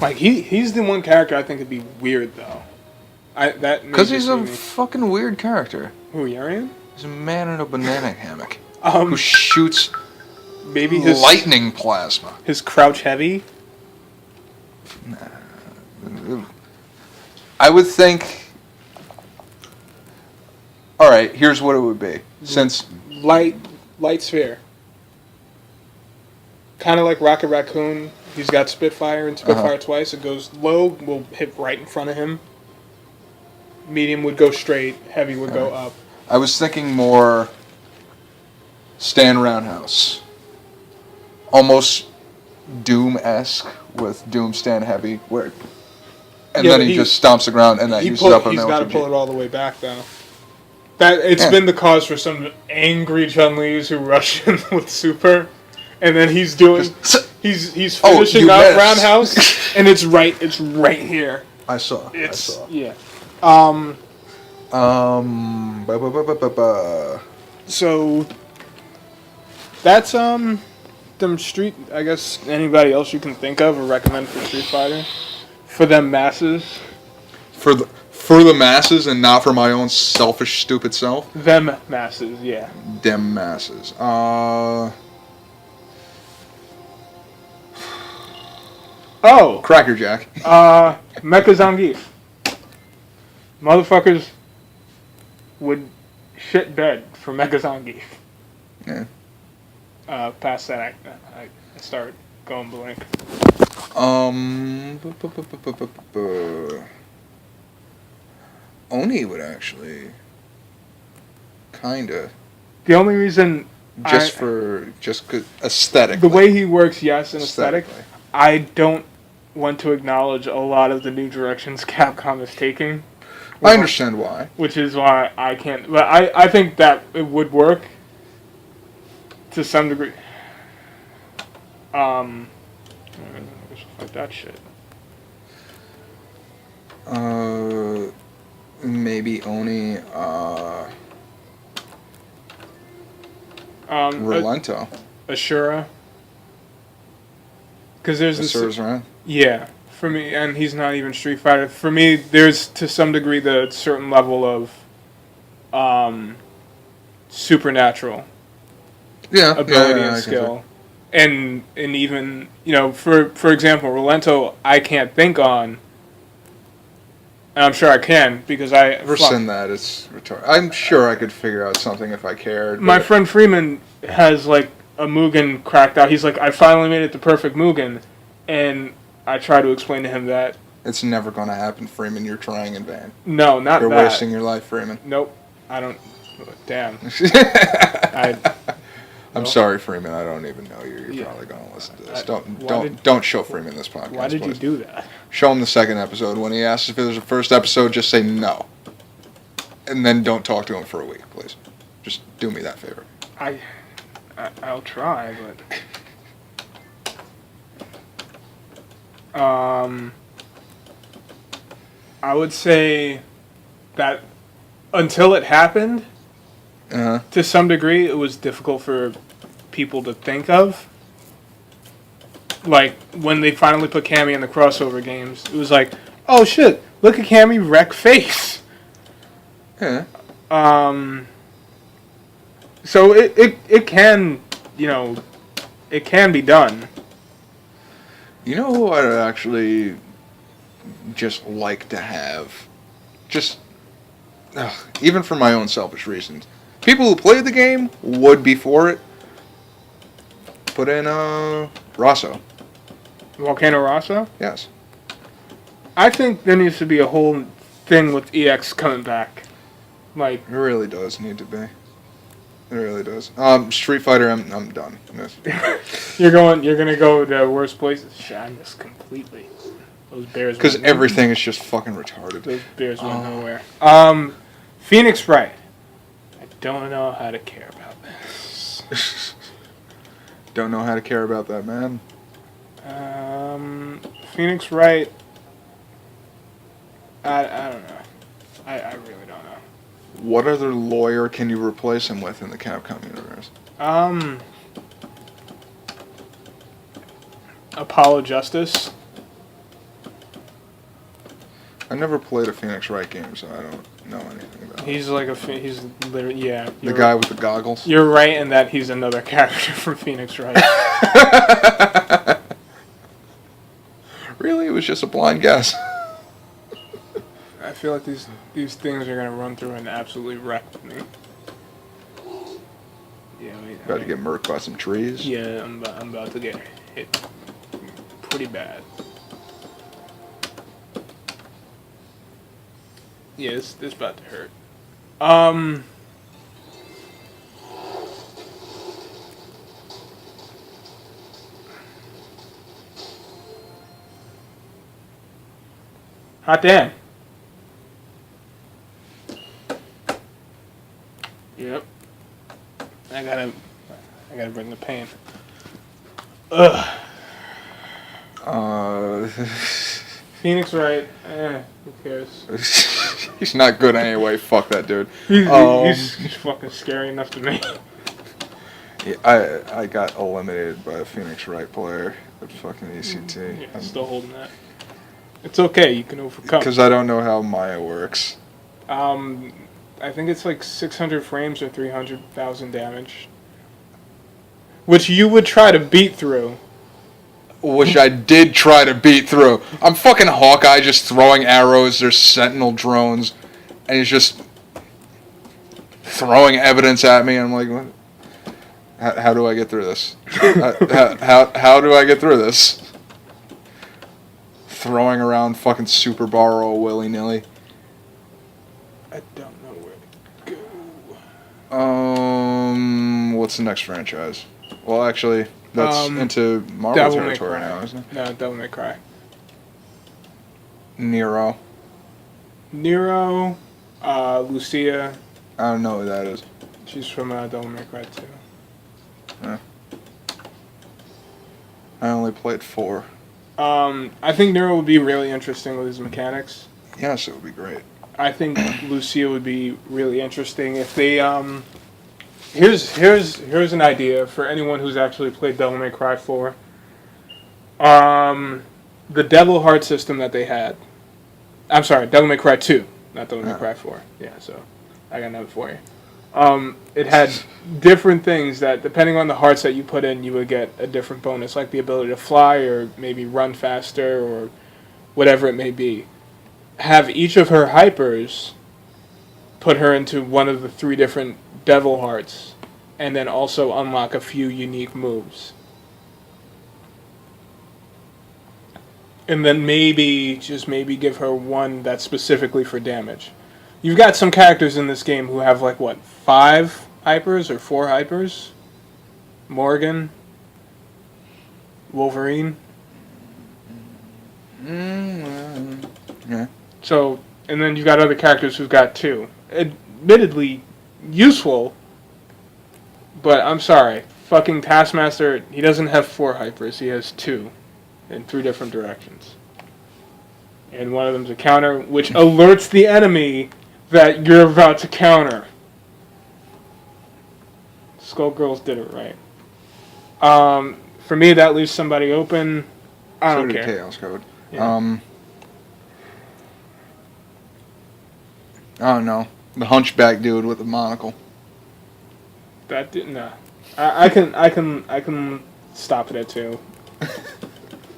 Like he's the one character I think would be weird though. Because he's a fucking weird character. Who, Darian? He's a man in a banana hammock Um, who shoots maybe his lightning plasma. his crouch heavy. I would think. All right, here's what it would be. Since Light sphere. Kind of like Rocket Raccoon. He's got Spitfire and Spitfire twice. It goes low, will hit right in front of him. Medium would go straight. Heavy would go up. I was thinking more Stan Roundhouse, almost Doom-esque with Doom Stan Heavy, where and Yeah, then but he just stomps the ground and that uses up a he's got to pull LTG. it all the way back though. That it's been the cause for some angry Chun-Li's who rush in with super, and then he's doing he's finishing you up missed. Roundhouse, and it's right here. I saw. Yeah. So that's them street. I guess anybody else you can think of or recommend for Street Fighter for them masses. For the masses and not for my own selfish, stupid self. Them masses, yeah. Dem masses. Oh, Cracker Jack. Mecha Zangief. Motherfuckers would shit bed for Mecha Zangief. Yeah. Past that, I start going blank. Oni would actually kinda The only reason just 'cause aesthetically. the way he works, yes, in aesthetic, Aesthetically. I don't want to acknowledge a lot of the new directions Capcom is taking. I understand why. Which is why I can't. But I think that it would work to some degree. Fuck that shit. Maybe Oni. Relento. Ashura. Because there's this. Asura's around. Yeah, for me, and he's not even Street Fighter. For me, there's to some degree the certain level of supernatural ability and skill, and even for example, Relento, I can't think on, and I'm sure I can because Rescind that. It's retarded. I'm sure I could figure out something if I cared. My friend Freeman has like a Mugen cracked out. He's like, I finally made it the perfect Mugen, and I try to explain to him that it's never going to happen, Freeman. You're trying in vain. no, not You're that. wasting your life, Freeman. Nope, I don't. Damn. I'm sorry, Freeman. I don't even know you. You're probably going to listen to this. Don't show Freeman this podcast. Why did you please. do that? Show him the second episode. When he asks if there's a first episode, just say no, and then don't talk to him for a week, please. Just do me that favor. I'll try, but I would say that until it happened, to some degree, it was difficult for people to think of. Like, when they finally put Cammy in the crossover games, it was like, oh shit, look at Cammy wreck face. Yeah. So it can, it can be done. You know who I'd actually just like to have? Even for my own selfish reasons. People who played the game would be for it. Put in Rosso. Volcano Rosso? Yes. I think there needs to be a whole thing with EX coming back. Like, It really does need to be. It really does. Street Fighter, I'm done. you're gonna go to the worst places. Shit, I missed completely. Those bears. Because went- everything is just fucking retarded. Those bears went nowhere. Phoenix Wright. I don't know how to care about this. Don't know how to care about that, man. Phoenix Wright. I don't know. I really don't know. What other lawyer can you replace him with in the Capcom universe? Apollo Justice. I never played a Phoenix Wright game, so I don't know anything about him. He's like he's literally, yeah. The guy with the goggles? You're right in that he's another character from Phoenix Wright. Really? It was just a blind guess. I feel like these things are gonna run through and absolutely wreck me. Yeah, About to get murked by some trees? Yeah, I'm about to get hit pretty bad. Yeah, this about to hurt. Hot damn. Yep. I gotta bring the pain. Ugh. Phoenix Wright. Who cares? He's not good anyway. Fuck that dude. He's fucking scary enough to me. Yeah, I got eliminated by a Phoenix Wright player at fucking ECT. Yeah, still holding that. It's okay. You can overcome. Because I don't know how Maya works. I think it's like 600 frames or 300,000 damage. Which you would try to beat through. Which I did try to beat through. I'm fucking Hawkeye just throwing arrows. There's Sentinel drones. And he's just throwing evidence at me. I'm like, what? How do I get through this? How do I get through this? Throwing around fucking Super Borrow willy-nilly. I don't know where to go. What's the next franchise? Well, actually, that's into Marvel Devil May territory Cry. now, isn't it? No, Devil May Cry. Nero. Lucia. I don't know who that is. She's from Devil May Cry 2. I only played 4. I think Nero would be really interesting with his mechanics. Yes, it would be great. I think Lucia would be really interesting if they here's an idea for anyone who's actually played Devil May Cry 4. The Devil Heart system that they had. I'm sorry, Devil May Cry 2, not Devil May Cry 4. Yeah, so I got another for you. It had different things that, depending on the hearts that you put in, you would get a different bonus, like the ability to fly or maybe run faster or whatever it may be. Have each of her hypers put her into one of the 3 different devil hearts, and then also unlock a few unique moves. And then maybe, just maybe, give her one that's specifically for damage. You've got some characters in this game who have, like, what, 5 hypers or 4 hypers? Morgan? Wolverine? Yeah. So, and then you've got other characters who've got 2. Admittedly, useful, but I'm sorry. Fucking Taskmaster, he doesn't have 4 hypers, he has 2 in 3 different directions. And one of them's a counter, which alerts the enemy that you're about to counter. Skullgirls did it right. For me, that leaves somebody open. I don't care. Chaos Code. Yeah. I don't know. The hunchback dude with the monocle. That didn't. Nah. I can stop it at 2.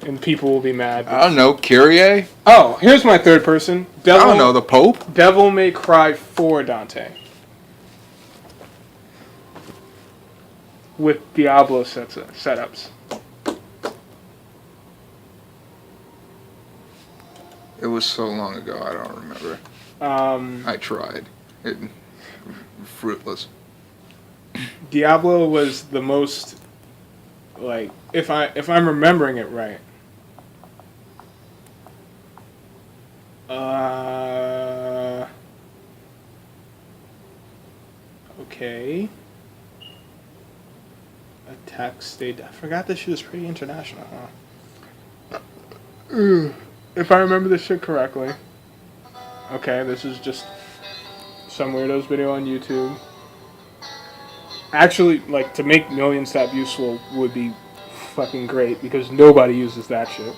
And people will be mad. I don't know. Kyrie? Oh, here's my third person. I don't know. The Pope? Devil May Cry 4 Dante. With Diablo setups. It was so long ago, I don't remember. I tried. It fruitless. Diablo was the most, like, if I'm remembering it right. Okay. Attack state. I forgot this shit was pretty international, huh? If I remember this shit correctly. Okay, this is just some weirdo's video on YouTube. Actually, like, to make Million Stab useful would be fucking great because nobody uses that shit.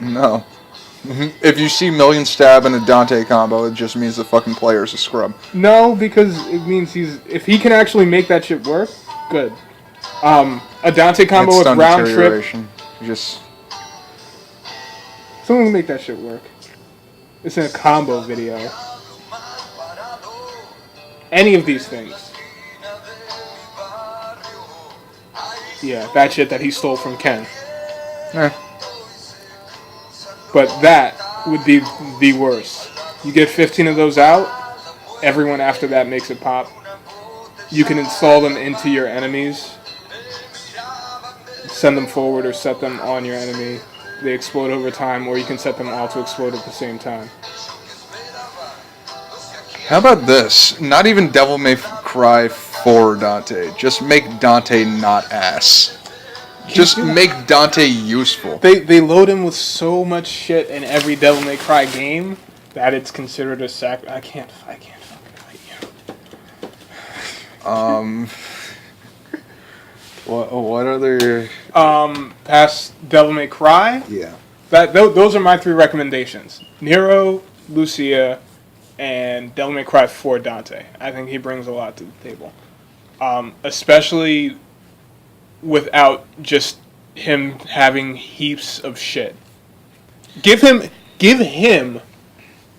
No. If you see Million Stab in a Dante combo, it just means the fucking player's a scrub. No, because it means if he can actually make that shit work, good. A Dante combo with round trip. Just Someone can make that shit work. It's in a combo video. Any of these things. Yeah, that shit that he stole from Ken. But that would be the worst. You get 15 of those out, everyone after that makes it pop. You can install them into your enemies, send them forward or set them on your enemy. They explode over time, or you can set them all to explode at the same time. How about this? Not even Devil May Cry for Dante. Just make Dante not ass. Just make Dante useful. They load him with so much shit in every Devil May Cry game that it's considered a sac. I can't fucking fight you. What other? Past Devil May Cry. Yeah. Those are my 3 recommendations: Nero, Lucia, and Devil May Cry 4 Dante. I think he brings a lot to the table, especially without just him having heaps of shit. Give him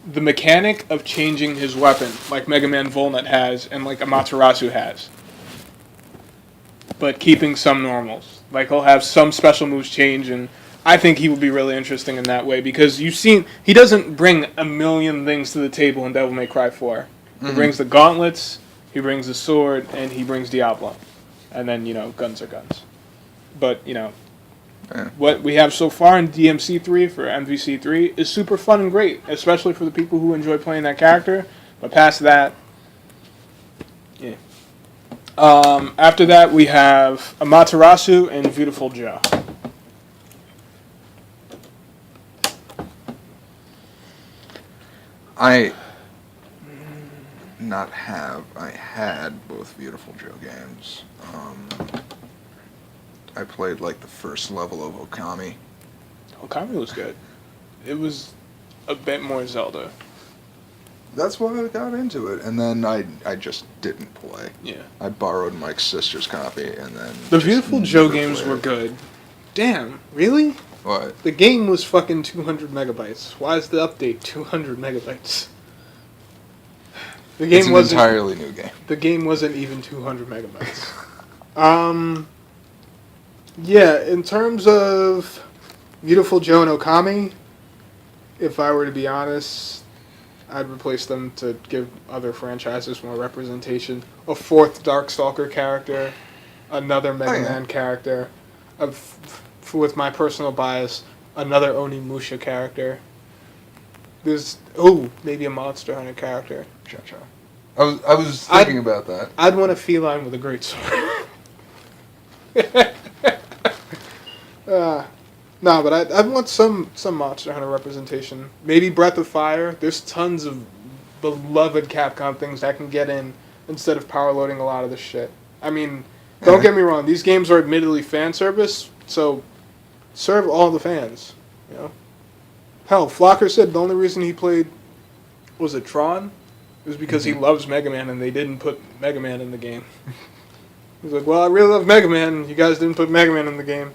the mechanic of changing his weapon, like Mega Man Volnut has, and like Amaterasu has. But keeping some normals. Like, he'll have some special moves change, and I think he would be really interesting in that way, because you've seen, he doesn't bring a million things to the table in Devil May Cry 4. He brings the gauntlets, he brings the sword, and he brings Diablo. And then, guns are guns. But, what we have so far in DMC3 for MVC3 is super fun and great, especially for the people who enjoy playing that character. But past that, yeah. After that, we have Amaterasu and Beautiful Joe. I had both Beautiful Joe games. I played like the first level of Okami. Okami was good. It was a bit more Zelda. That's why I got into it, and then I just didn't play. Yeah. I borrowed Mike's sister's copy, and then the Beautiful Joe games were good. Damn, really? What? The game was fucking 200 megabytes. Why is the update 200 megabytes? The game it's an entirely new game. The game wasn't even 200 megabytes. Yeah, in terms of Beautiful Joe and Okami, if I were to be honest, I'd replace them to give other franchises more representation. A 4th Darkstalker character, another Mega Man character, with my personal bias, another Onimusha character. There's maybe a Monster Hunter character. Cha-cha. I was thinking about that. I'd want a feline with a great sword. No, but I'd want some Monster Hunter representation. Maybe Breath of Fire. There's tons of beloved Capcom things I can get in instead of power loading a lot of this shit. I mean, don't get me wrong. These games are admittedly fan service, so serve all the fans. Hell, Flocker said the only reason he played, was it Tron? It was because he loves Mega Man and they didn't put Mega Man in the game. He's like, well, I really love Mega Man. You guys didn't put Mega Man in the game.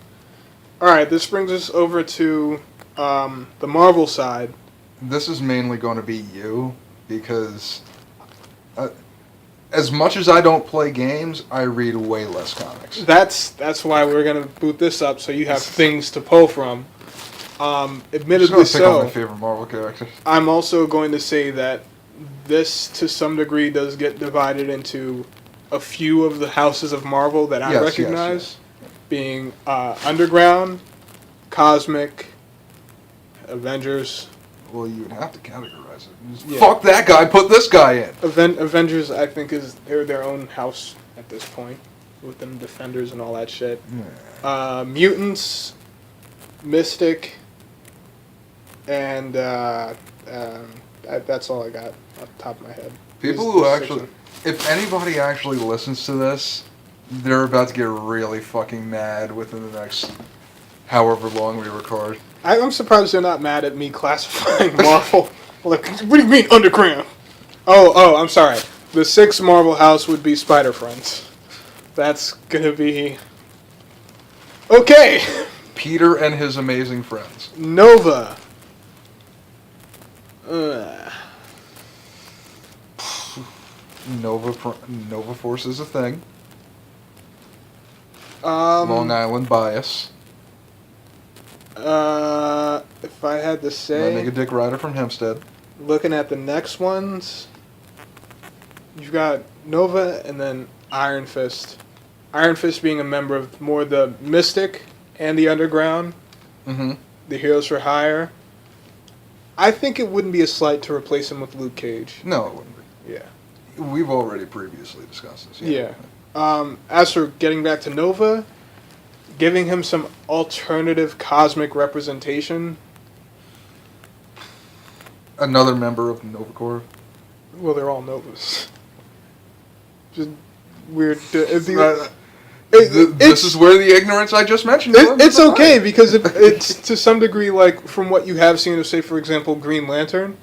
Alright, this brings us over to the Marvel side. This is mainly going to be you, because as much as I don't play games, I read way less comics. That's why we're going to boot this up, so you have things to pull from. Admittedly Pick on my so. favorite Marvel character. I'm also going to say that this, to some degree, does get divided into a few of the houses of Marvel that I Yes, recognize, yes. being Underground, Cosmic, Avengers. Well, you would have to categorize it. Yeah. Fuck that guy, put this guy in. Avengers, I think, they're their own house at this point, with them Defenders and all that shit. Yeah. Mutants, Mystic, and that's all I got off the top of my head. People who actually, if anybody actually listens to this, they're about to get really fucking mad within the next however long we record. I'm surprised they're not mad at me classifying Marvel. Like, what do you mean underground? Oh, I'm sorry. The sixth Marvel house would be Spider Friends. That's gonna be okay. Peter and his amazing friends. Nova. Nova Force is a thing. Long Long Island bias. If I had to say, Nigga Dick Rider from Hempstead. looking at the next ones, you've got Nova and then Iron Fist. Iron Fist being a member of more the Mystic and the Underground, Mm-hmm. the Heroes for Hire. I think it wouldn't be a slight to replace him with Luke Cage. No, it wouldn't be. Yeah. We've already previously discussed this. Yeah. As for getting back to Nova, giving him some alternative cosmic representation. Another member of Nova Corps. Well, they're all Novas. Just weird. This is where the ignorance I just mentioned. It's okay because it's to some degree like from what you have seen of, say, for example, Green Lantern.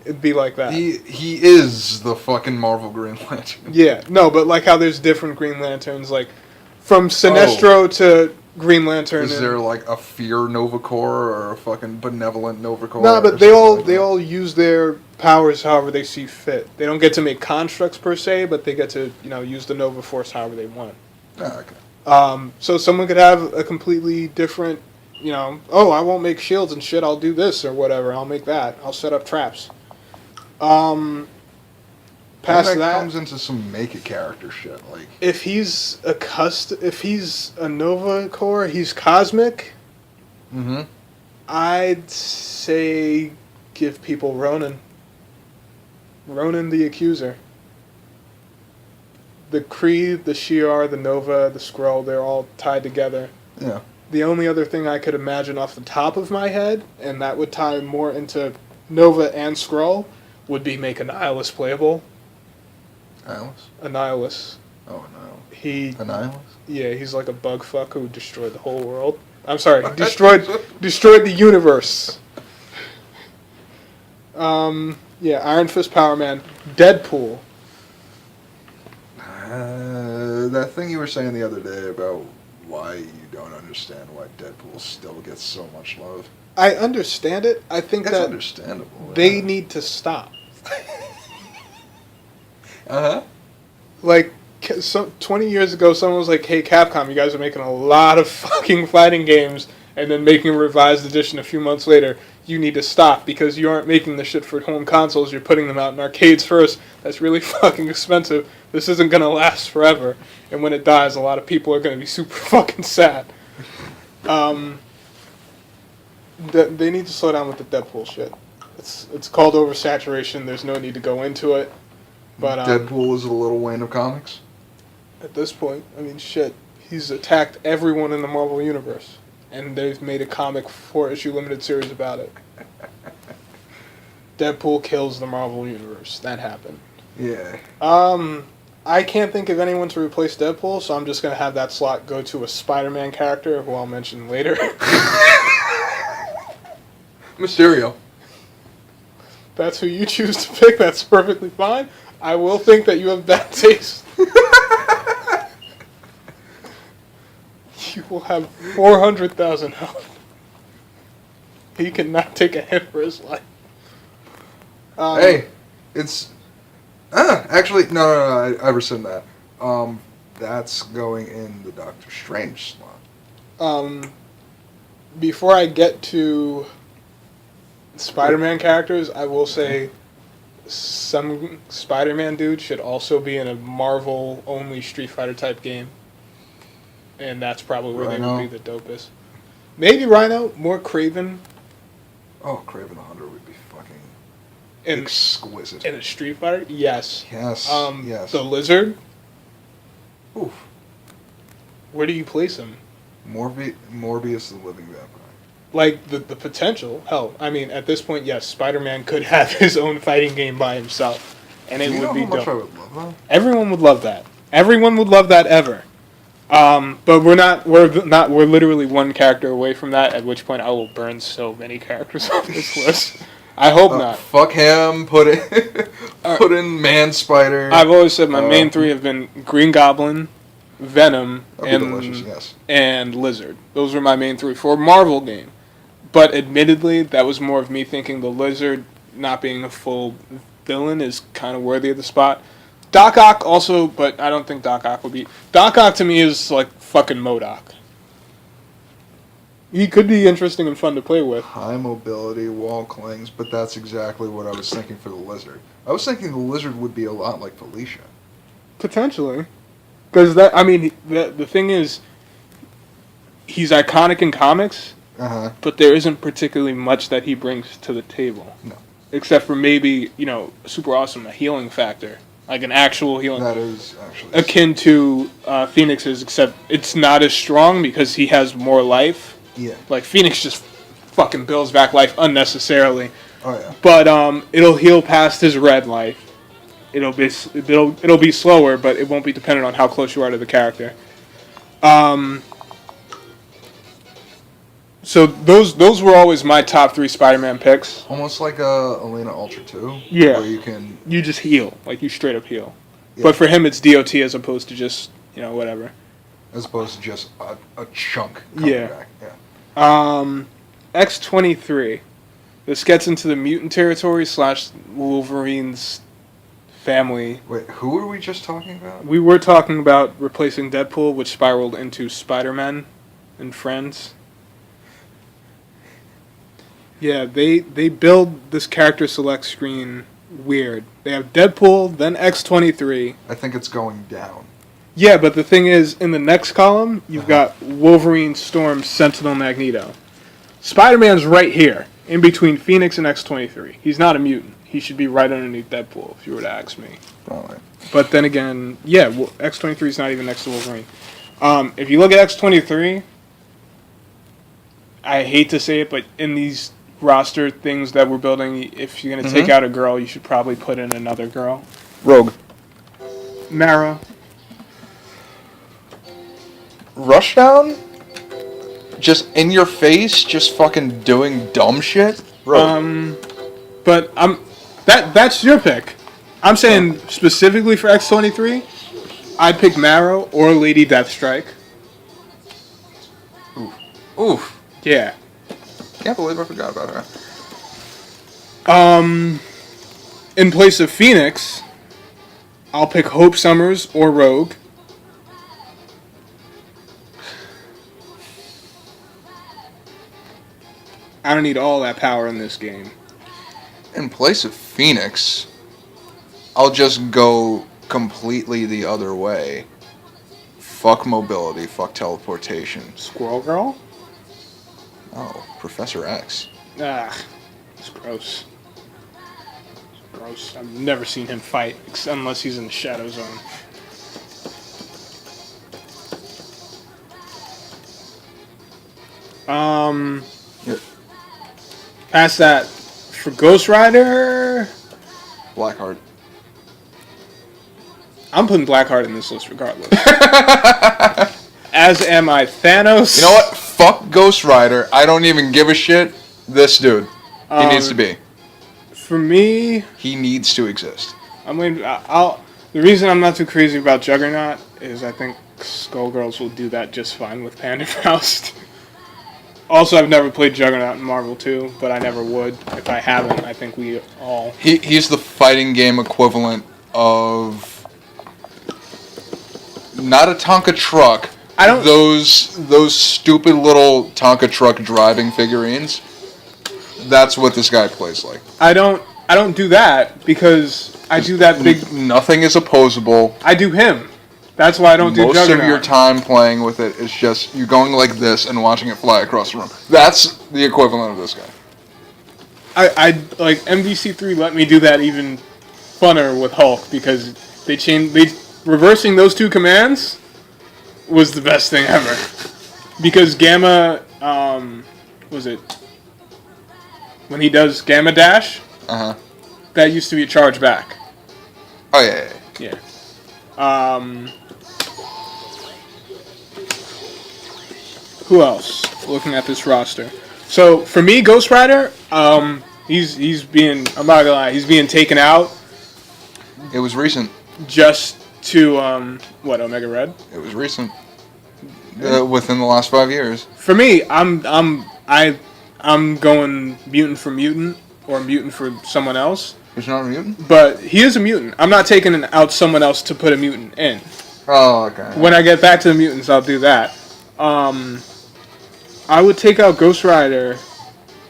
It'd be like that. He is the fucking Marvel Green Lantern. Yeah, no, but like how there's different Green Lanterns, like from Sinestro to Green Lantern. Is there like a fear Nova Corps or a fucking benevolent Nova Corps? No, but they all use their powers however they see fit. They don't get to make constructs per se, but they get to use the Nova Force however they want. Okay. So someone could have a completely different, I won't make shields and shit. I'll do this or whatever. I'll make that. I'll set up traps. Past that comes into some make a character shit. Like if he's a Nova Corps, he's cosmic. Mm-hmm. I'd say give people Ronan. Ronan the Accuser. The Kree, the Shi'ar, the Nova, the Skrull, they're all tied together. Yeah. The only other thing I could imagine off the top of my head, and that would tie more into Nova and Skrull, would be make Annihilus playable. Annihilus. Oh, no. Annihilus? Yeah, he's like a bug fuck who destroyed the whole world. I'm sorry, destroyed the universe. Yeah, Iron Fist, Power Man, Deadpool. That thing you were saying the other day about why you don't understand why Deadpool still gets so much love. I understand it. I think That's that understandable. they need to stop. Uh-huh. Like, 20 years ago, someone was like, hey, Capcom, you guys are making a lot of fucking fighting games, and then making a revised edition a few months later. You need to stop, because you aren't making the shit for home consoles, you're putting them out in arcades first. That's really fucking expensive. This isn't going to last forever. And when it dies, a lot of people are going to be super fucking sad. They need to slow down with the Deadpool shit. It's called oversaturation. There's no need to go into it. But Deadpool is the Little Wayne of comics? At this point, I mean, shit. He's attacked everyone in the Marvel Universe. And they've made a comic 4-issue limited series about it. Deadpool kills the Marvel Universe. That happened. Yeah. I can't think of anyone to replace Deadpool, so I'm just going to have that slot go to a Spider-Man character, who I'll mention later. Mysterio. That's who you choose to pick. That's perfectly fine. I will think that you have bad taste. You will have 400,000 health. He cannot take a hit for his life. Hey, it's... actually, no, I rescind that. That's going in the Doctor Strange slot. before I get to Spider-Man characters, I will say some Spider-Man dude should also be in a Marvel-only Street Fighter type game. And that's probably where Rhino. they would be the dopest. Maybe Rhino, more Kraven. Oh, Craven the Hunter would be fucking In, exquisite. in a Street Fighter? Yes. Yes. Yes. The Lizard? Oof. Where do you place him? Morbius the Living Vampire. Like, the potential. Hell, I mean, at this point, yes, Spider-Man could have his own fighting game by himself. And it Do you would know be how much I dope. would love that? Everyone would love that. Everyone would love that ever. But we're literally one character away from that, at which point I will burn so many characters off this list. I hope not. Fuck him. Put in Man Spider. I've always said my main three have been Green Goblin, Venom, That'd be delicious, yes. and Lizard. Those were my main three for a Marvel game. But admittedly, that was more of me thinking the Lizard not being a full villain is kind of worthy of the spot. Doc Ock also, but I don't think Doc Ock would be... Doc Ock to me is like fucking MODOK. He could be interesting and fun to play with. High mobility, wall clings, but that's exactly what I was thinking for the Lizard. I was thinking the Lizard would be a lot like Felicia. Potentially. Because that, I mean, the thing is, he's iconic in comics, but there isn't particularly much that he brings to the table. No. Except for maybe, super awesome, a healing factor. Like an actual healing. That is actually... Akin to Phoenix's, except it's not as strong because he has more life. Yeah. Like, Phoenix just fucking builds back life unnecessarily. Oh, yeah. But it'll heal past his red life. It'll be slower, but it won't be dependent on how close you are to the character. So those were always my top 3 Spider-Man picks. Almost like Elena Ultra 2. Yeah. Where you just heal, like you straight up heal. Yeah. But for him, it's DOT as opposed to just whatever. As opposed to just a chunk coming back. Yeah. X-23. This gets into the mutant territory / Wolverine's family. Wait, who were we just talking about? We were talking about replacing Deadpool, which spiraled into Spider-Man and Friends. Yeah, they build this character select screen weird. They have Deadpool, then X-23. I think it's going down. Yeah, but the thing is, in the next column, you've got Wolverine, Storm, Sentinel, Magneto. Spider-Man's right here, in between Phoenix and X-23. He's not a mutant. He should be right underneath Deadpool, if you were to ask me. Probably. But then again, yeah, X-23 is not even next to Wolverine. If you look at X-23, I hate to say it, but in these roster things that we're building, if you're going to take out a girl, you should probably put in another girl. Rogue. Mara. Rushdown? Just in your face, just fucking doing dumb shit? Rogue. But that's your pick. I'm saying specifically for X-23, I'd pick Mara or Lady Deathstrike. Oof. Yeah. Can't believe I forgot about her. In place of Phoenix, I'll pick Hope Summers or Rogue. I don't need all that power in this game. In place of Phoenix, I'll just go completely the other way. Fuck mobility, fuck teleportation. Squirrel Girl? Oh, Professor X. Ah, it's gross. It's gross. I've never seen him fight, unless he's in the Shadow Zone. Yeah. Past that, for Ghost Rider, Blackheart. I'm putting Blackheart in this list regardless. As am I Thanos. You know what? Fuck Ghost Rider. I don't even give a shit. This dude. He needs to be. For me, He needs to exist. the reason I'm not too crazy about Juggernaut is I think Skullgirls will do that just fine with Panderfaust. Also, I've never played Juggernaut in Marvel 2, but I never would. If I haven't, I think we all... He's the fighting game equivalent of... Not a Tonka truck, I don't. those stupid little Tonka truck driving figurines. That's what this guy plays like. I don't do that because I do that big. Nothing is opposable. I do him. That's why I don't do Most Juggernaut. of your time playing with it is just you going like this and watching it fly across the room. That's the equivalent of this guy. I like MVC3 let me do that even funner with Hulk because they reversing those two commands was the best thing ever. Because Gamma was it when he does Gamma Dash? That used to be a charge back. Oh yeah. Who else? Looking at this roster. So for me, Ghost Rider, he's being, I'm not gonna lie, he's being taken out It was recent. just to Omega Red. It was recent. Within the last 5 years. For me, I'm going mutant for mutant or mutant for someone else. He's not a mutant? But he is a mutant. I'm not taking out someone else to put a mutant in. Oh, okay. When I get back to the mutants, I'll do that. I would take out Ghost Rider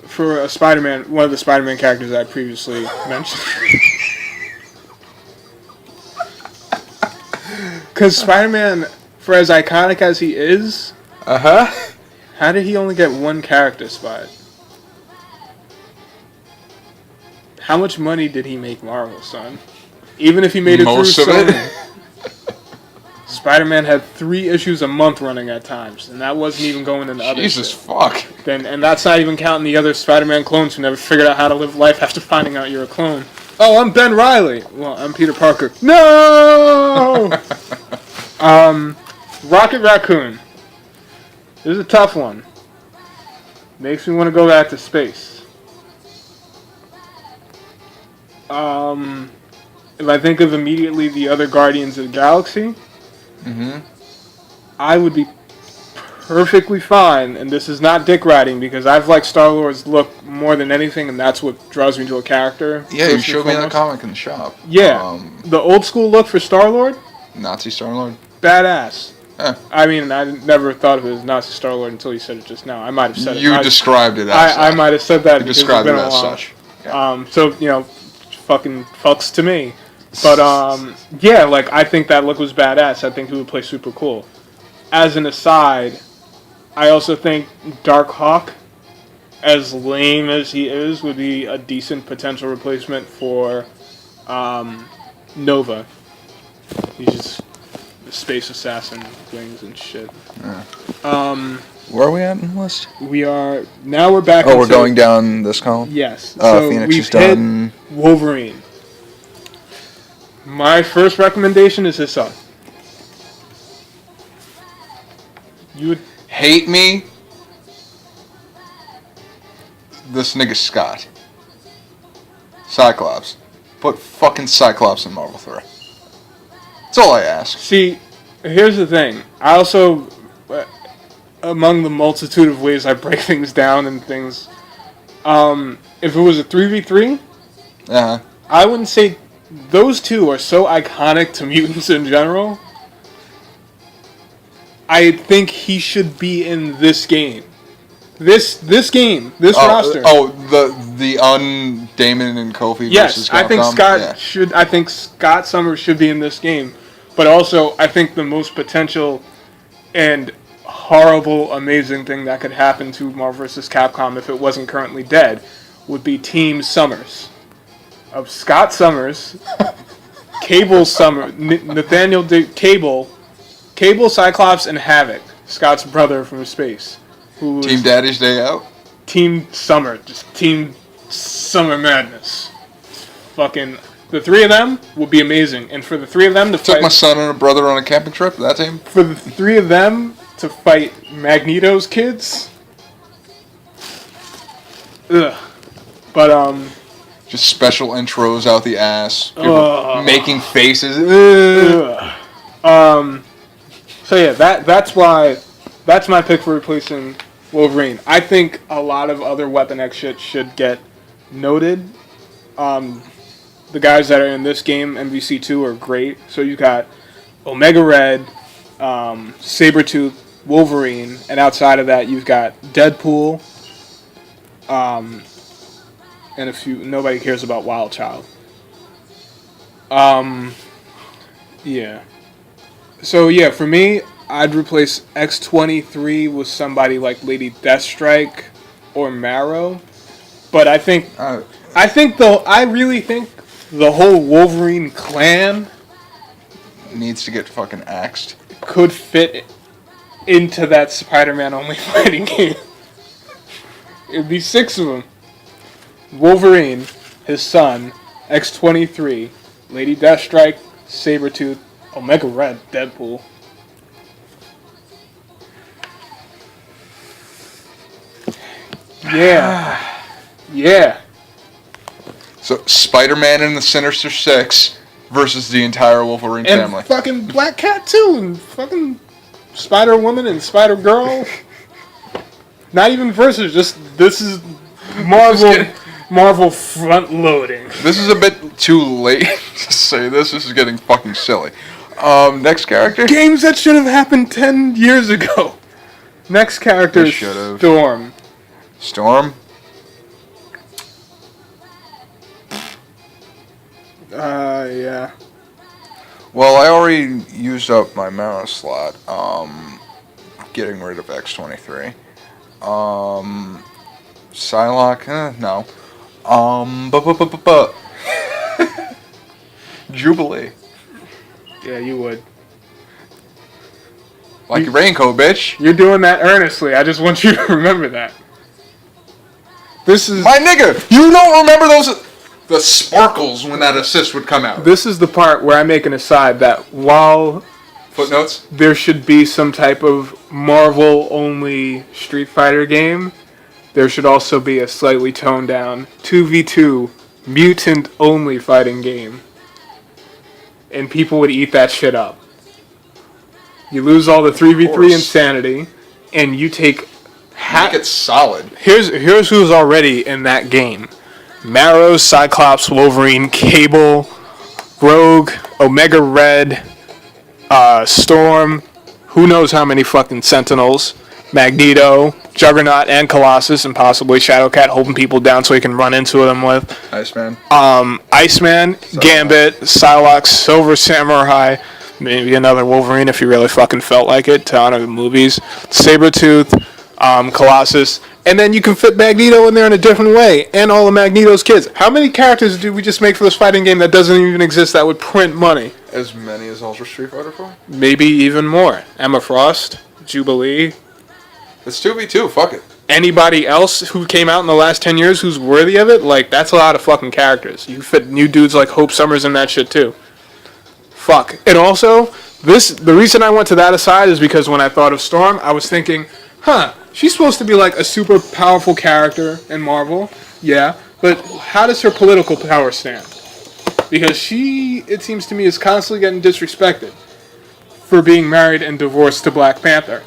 for a Spider-Man, one of the Spider-Man characters I previously mentioned. Because Spider-Man, for as iconic as he is, how did he only get one character spot? How much money did he make Marvel, son? Even if he made it Most through of Sony. it. Spider-Man had 3 issues a month running at times, and that wasn't even going into other Jesus shit. fuck. And that's not even counting the other Spider-Man clones who never figured out how to live life after finding out you're a clone. Oh, I'm Ben Reilly. Well, I'm Peter Parker. No! Rocket Raccoon. This is a tough one. Makes me want to go back to space. If I think of immediately the other Guardians of the Galaxy, I would be perfectly fine, and this is not dick riding because I've liked Star-Lord's look more than anything, and that's what draws me to a character. Yeah, you showed me that comic in the shop. Yeah, the old school look for Star-Lord, Nazi Star-Lord. badass. I mean, I never thought of it as Nazi Star-Lord until you said it just now. I might have said it. You described it as I might have said that You because described it's been it a as while. such. Yeah. So, you know, fucking fucks to me. But, yeah, like, I think that look was badass. I think he would play super cool. As an aside, I also think Dark Hawk, as lame as he is, would be a decent potential replacement for Nova. He's just a space assassin with wings and shit. Where are we at in the list? We're back. Oh, we're going down this column? Yes. So Phoenix we've is done. hit Wolverine. My first recommendation is his son. You would Hate me? This nigga Scott. Cyclops. Put fucking Cyclops in Marvel 3. That's all I ask. see. Here's the thing. I also, among the multitude of ways I break things down and things, if it was a 3v3, I wouldn't say those two are so iconic to mutants in general. I think he should be in this game. This game, this roster. The Damon and Kofi versus Capcom? I think Scott should. I think Scott Summers should be in this game, but also I think the most potential and horrible, amazing thing that could happen to Marvel vs. Capcom if it wasn't currently dead would be Team Summers of Scott Summers, Cable Summers, Nathaniel Cable, Cyclops, and Havoc, Scott's brother from space. Team Daddy's Day Out? Team Summer. Just Team Summer Madness. Fucking... The 3 of them would be amazing. And for the 3 of them to Took fight... my son and a brother on a camping trip, that team? For the 3 of them to fight Magneto's kids... Ugh. But, Just special intros out the ass. People making faces. So yeah, that's why... That's my pick for replacing Wolverine. I think a lot of other Weapon X shit should get noted. The guys that are in this game, MVC2, are great. So you got Omega Red, Sabretooth, Wolverine, and outside of that, you've got Deadpool, and a few. Nobody cares about Wild Child. Yeah. So yeah, for me, I'd replace X-23 with somebody like Lady Deathstrike or Marrow. But I really think the whole Wolverine clan needs to get fucking axed. Could fit into that Spider-Man only fighting game. It'd be 6 of them. Wolverine, his son, X-23, Lady Deathstrike, Sabretooth, Omega Red, Deadpool. Yeah. Yeah. So, Spider-Man and the Sinister Six versus the entire Wolverine family. And fucking Black Cat, too, and fucking Spider-Woman and Spider-Girl. Not even versus, just, this is Marvel front-loading. This is a bit too late to say this. This is getting fucking silly. Next character? Games that should have happened 10 years ago. Next character is Storm. Storm? Yeah. Well, I already used up my Marrow slot. Getting rid of X-23. Psylocke? No. Jubilee. Yeah, you would. Like your raincoat, bitch. You're doing that earnestly. I just want you to remember that. This is... My nigga, you don't remember the sparkles when that assist would come out. This is the part where I make an aside that while... Footnotes? There should be some type of Marvel-only Street Fighter game, there should also be a slightly toned-down 2v2 mutant-only fighting game. And people would eat that shit up. You lose all the 3v3 insanity, and you take... Make it solid. Here's who's already in that game. Marrow, Cyclops, Wolverine, Cable, Rogue, Omega Red, Storm, who knows how many fucking Sentinels, Magneto, Juggernaut, and Colossus, and possibly Shadowcat holding people down so he can run into them with. Iceman. Iceman, Gambit, Psylocke, Silver Samurai, maybe another Wolverine if you really fucking felt like it to honor the movies, Sabretooth, Colossus, and then you can fit Magneto in there in a different way, and all of Magneto's kids. How many characters did we just make for this fighting game that doesn't even exist that would print money? As many as Ultra Street Fighter 4? Maybe even more. Emma Frost, Jubilee. It's 2v2, fuck it. Anybody else who came out in the last 10 years who's worthy of it, like, that's a lot of fucking characters. You fit new dudes like Hope Summers in that shit too. Fuck. And also, the reason I went to that aside is because when I thought of Storm, I was thinking, she's supposed to be like a super powerful character in Marvel, yeah, but how does her political power stand? Because she, it seems to me, is constantly getting disrespected for being married and divorced to Black Panther.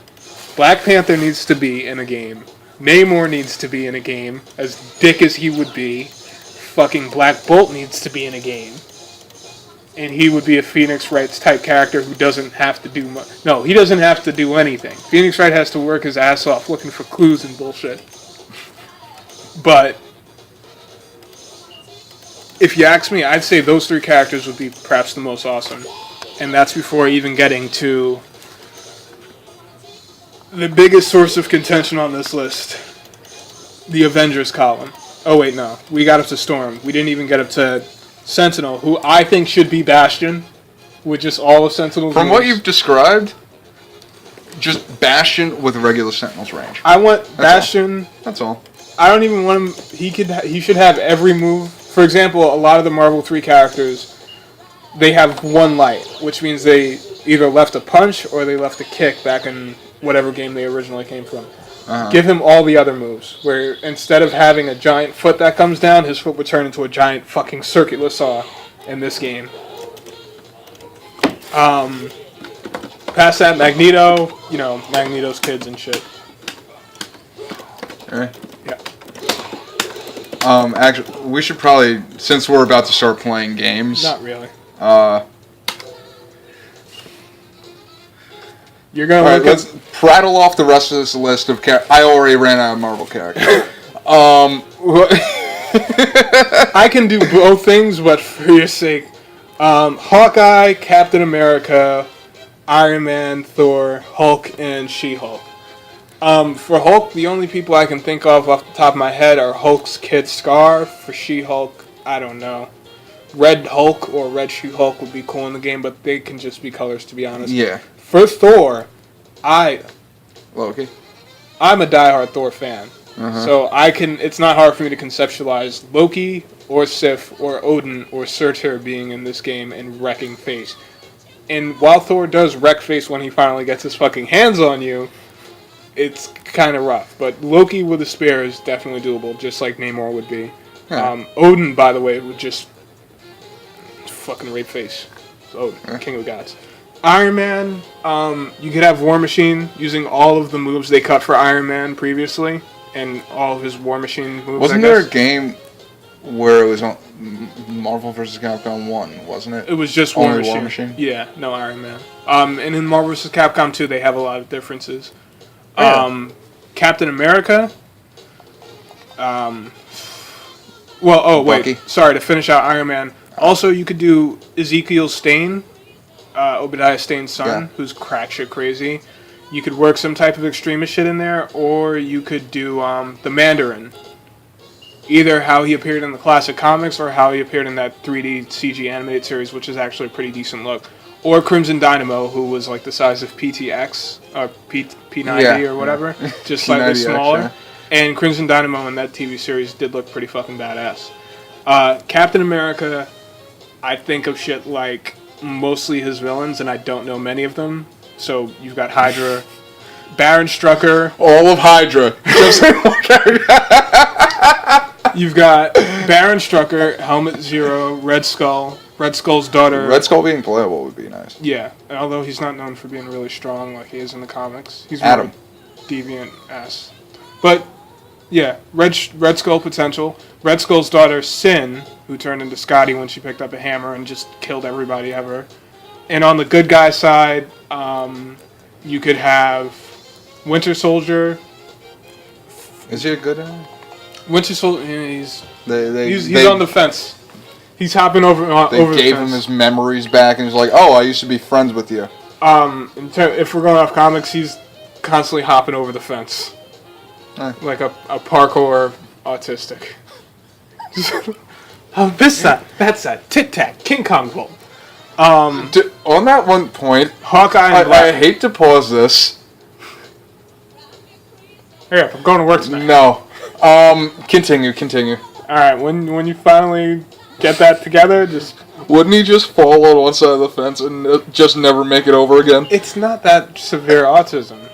Black Panther needs to be in a game. Namor needs to be in a game, as dick as he would be. Fucking Black Bolt needs to be in a game. And he would be a Phoenix Wright type character who doesn't have to do much. No, he doesn't have to do anything. Phoenix Wright has to work his ass off looking for clues and bullshit. But if you ask me, I'd say those 3 characters would be perhaps the most awesome. And that's before even getting to the biggest source of contention on this list. The Avengers column. Oh wait, no. We got up to Storm. We didn't even get up to Sentinel, who I think should be Bastion, with just all of Sentinel's From moves. what you've described, just Bastion with regular Sentinel's range. I want Bastion. That's all. I don't even want him. He should have every move. For example, a lot of the Marvel 3 characters, they have one light, which means they either left a punch or they left a kick back in whatever game they originally came from. Give him all the other moves, where instead of having a giant foot that comes down, his foot would turn into a giant fucking circular saw in this game. Past that, Magneto, Magneto's kids and shit. Alright. Yeah. Actually, we should probably, since we're about to start playing games... Not really. You're gonna All right, look let's prattle off the rest of this list of I already ran out of Marvel characters. I can do both things, but for your sake, Hawkeye, Captain America, Iron Man, Thor, Hulk, and She-Hulk. For Hulk, the only people I can think of off the top of my head are Hulk's kid Scar. For She-Hulk, I don't know. Red Hulk or Red She-Hulk would be cool in the game, but they can just be colors, to be honest. Yeah. For Thor, Loki. I'm a diehard Thor fan. So it's not hard for me to conceptualize Loki or Sif or Odin or Surtur being in this game and wrecking face. And while Thor does wreck face when he finally gets his fucking hands on you, it's kind of rough. But Loki with a spear is definitely doable, just like Namor would be. Yeah. Odin, by the way, would just fucking rape face. So Odin, King of the Gods. Iron Man, you could have War Machine using all of the moves they cut for Iron Man previously. And all of his War Machine moves. Wasn't there a game where it was on Marvel vs. Capcom 1, wasn't it? It was just War Machine. Yeah, no Iron Man. And in Marvel vs. Capcom 2, they have a lot of differences. Yeah. Captain America. Bucky. Sorry, to finish out Iron Man. Also, you could do Ezekiel Stane, Obadiah Stane's son, who's crack shit crazy. You could work some type of extremist shit in there, or you could do the Mandarin. Either how he appeared in the classic comics, or how he appeared in that 3D CG animated series, which is actually a pretty decent look. Or Crimson Dynamo, who was like the size of PTX, or P90 or whatever, just slightly smaller. Yeah. And Crimson Dynamo in that TV series did look pretty fucking badass. Captain America, I think of shit like mostly his villains, and I don't know many of them. So you've got Hydra, Baron Strucker. All of Hydra. You've got Baron Strucker, Helmet Zero, Red Skull, Red Skull's daughter. Red Skull being playable would be nice. Yeah, although he's not known for being really strong like he is in the comics. He's Adam. Deviant ass. But yeah, Red Skull potential. Red Skull's daughter Sin, who turned into Scotty when she picked up a hammer and just killed everybody ever. And on the good guy side, you could have Winter Soldier. Is he a good guy? Winter Soldier, he's They on the fence. He's hopping over the fence. They gave him his memories back, and he's like, "Oh, I used to be friends with you." If we're going off comics, he's constantly hopping over the fence, like a parkour autistic. This side, that side, tic tac, King Kong Bowl. On that one point, Hawkeye. I hate to pause this. Here, I'm going to work tonight. No. Continue. All right, when you finally get that together, just wouldn't he just fall on one side of the fence and just never make it over again? It's not that severe autism.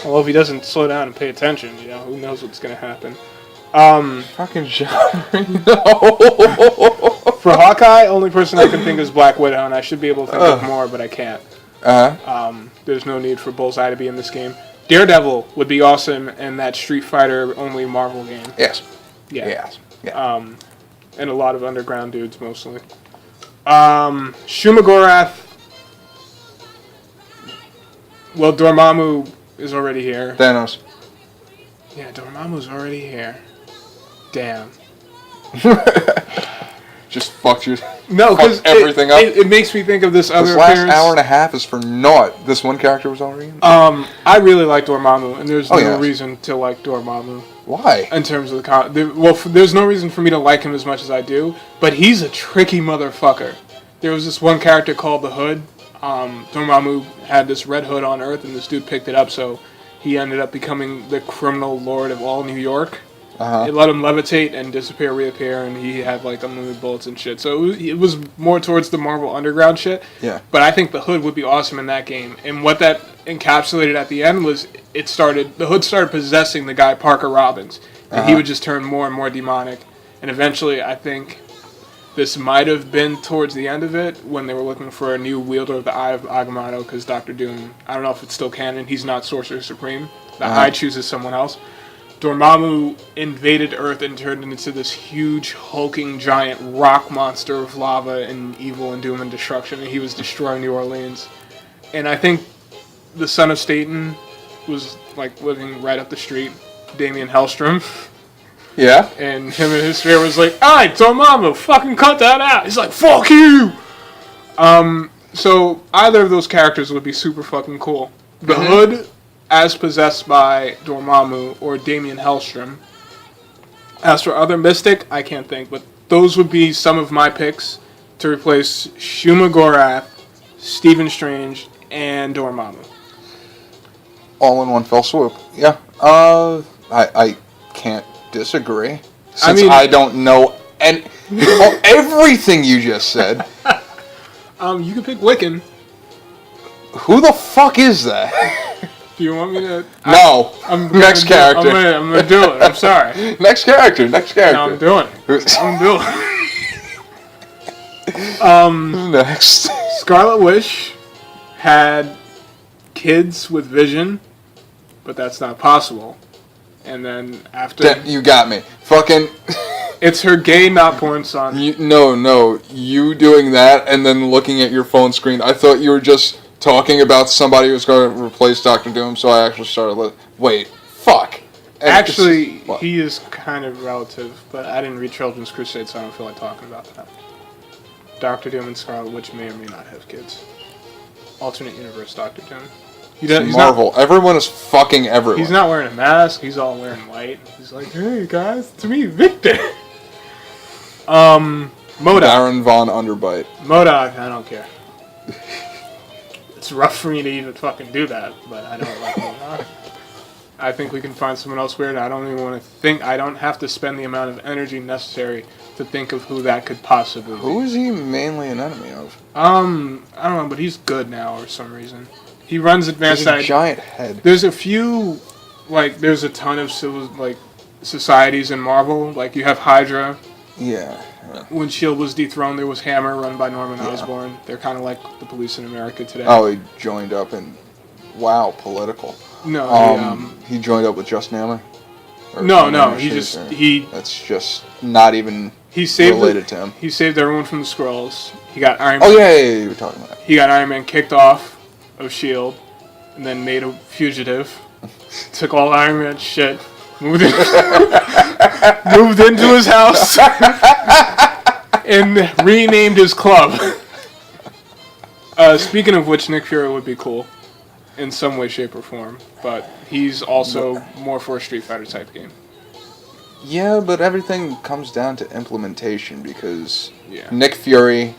Well, if he doesn't slow down and pay attention, who knows what's going to happen. Fucking Genre, no. For Hawkeye, only person I can think is Black Widow, and I should be able to think of more, but I can't. There's no need for Bullseye to be in this game. Daredevil would be awesome in that Street Fighter only Marvel game. Yes. Yeah. Yes. Yeah. And a lot of underground dudes mostly. Shumagorath. Well, Dormammu is already here. Thanos. Yeah, Dormammu's already here. Damn. Just fucked your everything up. It makes me think of this other last appearance. hour and a half is for naught. This one character was already in. I really like Dormammu, and there's no yes. reason to like Dormammu. Why? In terms of the there's no reason for me to like him as much as I do, but he's a tricky motherfucker. There was this one character called the Hood. Dormammu had this red hood on Earth, and this dude picked it up, so he ended up becoming the criminal lord of all New York. It let him levitate and disappear, reappear, and he had like unlimited bullets and shit. So it was more towards the Marvel Underground shit. Yeah. But I think the Hood would be awesome in that game. And what that encapsulated at the end was the Hood started possessing the guy Parker Robbins, and he would just turn more and more demonic. And eventually, I think this might have been towards the end of it when they were looking for a new wielder of the Eye of Agamotto, because Dr. Doom, I don't know if it's still canon, he's not Sorcerer Supreme. The Eye chooses someone else. Dormammu invaded Earth and turned into this huge, hulking, giant rock monster of lava and evil and doom and destruction, and he was destroying New Orleans. And I think the son of Staten was like living right up the street, Damien Hellstrom. Yeah. And him and his spirit was like, "Alright, Dormammu, fucking cut that out." He's like, "Fuck you!" So either of those characters would be super fucking cool. The Hood, as possessed by Dormammu or Damien Hellstrom. As for other Mystic, I can't think, but those would be some of my picks to replace Shuma Gorath, Stephen Strange, and Dormammu. All in one fell swoop. Yeah. I can't disagree. Since I don't know everything you just said. You can pick Wiccan. Who the fuck is that? Do you want me to? No. Next character. I'm gonna do it. I'm sorry. Next character. No, I'm doing it. I'm doing it. Next. Scarlet Witch had kids with Vision, but that's not possible. And then after... You got me. Fucking... It's her gay, not porn son. No. You doing that and then looking at your phone screen. I thought you were just talking about somebody who's going to replace Dr. Doom, so I actually started... Wait. Fuck. And actually, he is kind of relative, but I didn't read Children's Crusade, so I don't feel like talking about that. Dr. Doom and Scarlet Witch may or may not have kids. Alternate universe Dr. Doom. He's Marvel. Everyone is fucking everyone. He's not wearing a mask. He's all wearing white. He's like, "Hey guys, to me, Victor." MODOK. Baron Von Underbite. MODOK, I don't care. It's rough for me to even fucking do that, but I don't like MODOK. I think we can find someone else weird. I don't even want to think. I don't have to spend the amount of energy necessary to think of who that could possibly be. Who is he mainly an enemy of? I don't know, but he's good now for some reason. He runs advanced. There's a giant head. There's a few, there's a ton of societies in Marvel. Like you have Hydra. Yeah. When S.H.I.E.L.D. was dethroned, there was Hammer, run by Norman Osborn. They're kind of like the police in America today. Oh, he joined up in... Wow, political. No, he joined up with Justin Hammer? No, he... That's just not even related to him. He saved everyone from the Skrulls. He got Iron Man... Oh, yeah, you were talking about that. He got Iron Man kicked off of S.H.I.E.L.D. and then made a fugitive. Took all Iron Man's shit. Moved into his house and renamed his club. Speaking of which, Nick Fury would be cool in some way, shape, or form, but he's also more for a Street Fighter type game. Yeah, but everything comes down to implementation because Nick Fury,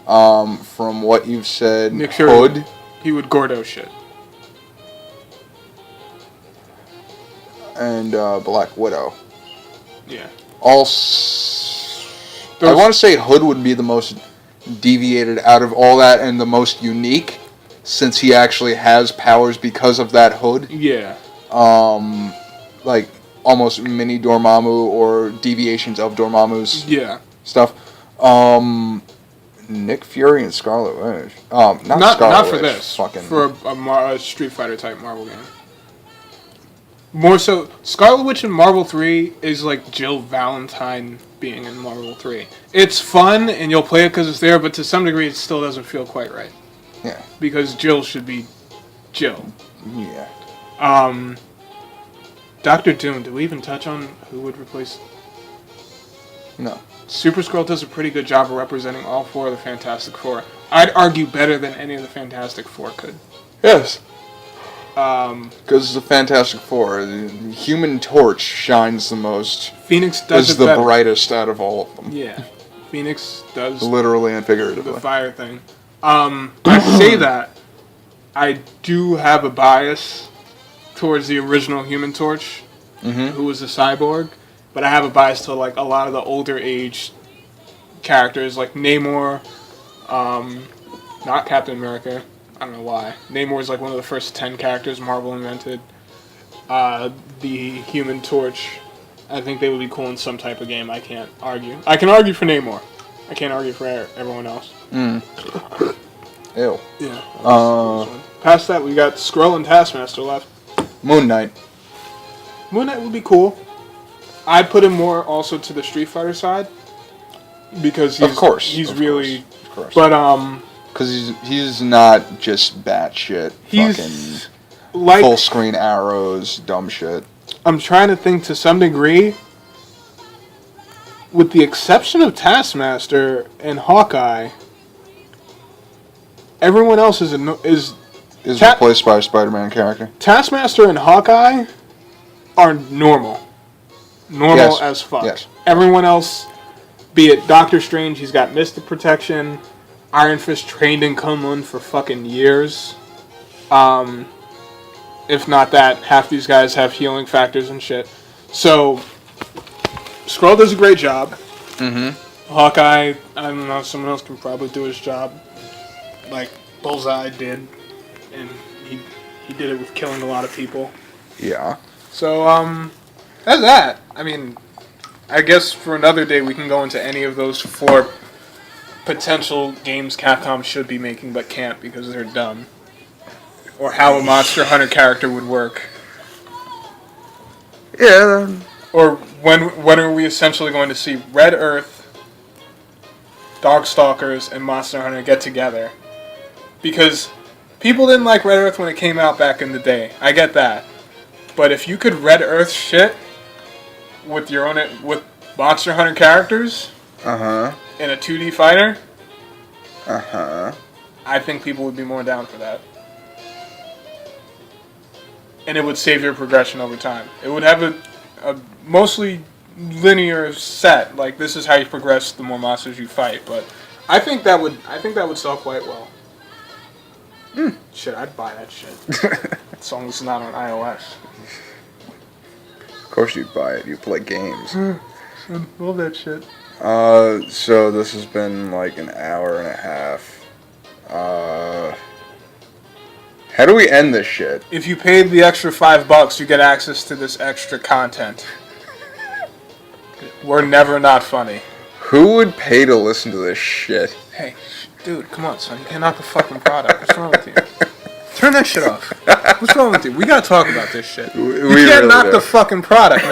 from what you've said, Nick Fury, Hood, he would Gordo shit. And Black Widow. Yeah. I want to say Hood would be the most deviated out of all that and the most unique, since he actually has powers because of that hood. Yeah. Like almost mini Dormammu or deviations of Dormammu's stuff. Nick Fury and Scarlet Witch. Not for Witch, this. Fucking for a Street Fighter type Marvel game. More so, Scarlet Witch in Marvel 3 is like Jill Valentine being in Marvel 3. It's fun, and you'll play it because it's there, but to some degree it still doesn't feel quite right. Yeah. Because Jill should be Jill. Yeah. Dr. Doom, did we even touch on who would replace... No. Super Skrull does a pretty good job of representing all four of the Fantastic Four. I'd argue better than any of the Fantastic Four could. Yes. Because the Fantastic Four, the Human Torch shines the most. Phoenix does is the better. Brightest out of all of them. Yeah, Phoenix does literally and figuratively the fire thing. I say that I do have a bias towards the original Human Torch, who was a cyborg, but I have a bias to like a lot of the older age characters like Namor, not Captain America. I don't know why. Namor is like one of the first 10 characters Marvel invented. The Human Torch, I think they would be cool in some type of game. I can't argue. I can argue for Namor. I can't argue for everyone else. Ew. Yeah. Past that, we got Skrull and Taskmaster left. Moon Knight. Moon Knight would be cool. I'd put him more also to the Street Fighter side because he's, of course, he's of really. course. But because he's not just batshit, he's fucking like full screen arrows, dumb shit. I'm trying to think to some degree. With the exception of Taskmaster and Hawkeye, everyone else is Replaced by a Spider-Man character. Taskmaster and Hawkeye are normal Yes. as fuck. Yes. Everyone else, be it Doctor Strange, he's got Mystic Protection. Iron Fist trained in Kunlun for fucking years. If not that, half these guys have healing factors and shit. So, Skrull does a great job. Mm-hmm. Hawkeye, I don't know, someone else can probably do his job. Like Bullseye did. And he did it with killing a lot of people. Yeah. So, that's that. I mean, I guess for another day we can go into any of those 4 potential games Capcom should be making but can't because they're dumb. Or how a Monster Hunter character would work. Yeah. Or when are we essentially going to see Red Earth, Darkstalkers, and Monster Hunter get together? Because people didn't like Red Earth when it came out back in the day. I get that. But if you could Red Earth shit with with Monster Hunter characters in a 2D fighter, I think people would be more down for that. And it would save your progression over time. It would have a mostly linear set. Like, this is how you progress the more monsters you fight. But I think that would sell quite well. Shit, I'd buy that shit. As long as it's not on iOS. Of course you'd buy it. You play games. I love that shit. So this has been like an hour and a half. How do we end this shit? If you paid the extra $5, you get access to this extra content. We're never not funny. Who would pay to listen to this shit? Hey, dude, come on, son. You can't knock the fucking product. What's wrong with you? Turn that shit off. What's wrong with you? We gotta talk about this shit. You can't really knock do. the fucking product, man.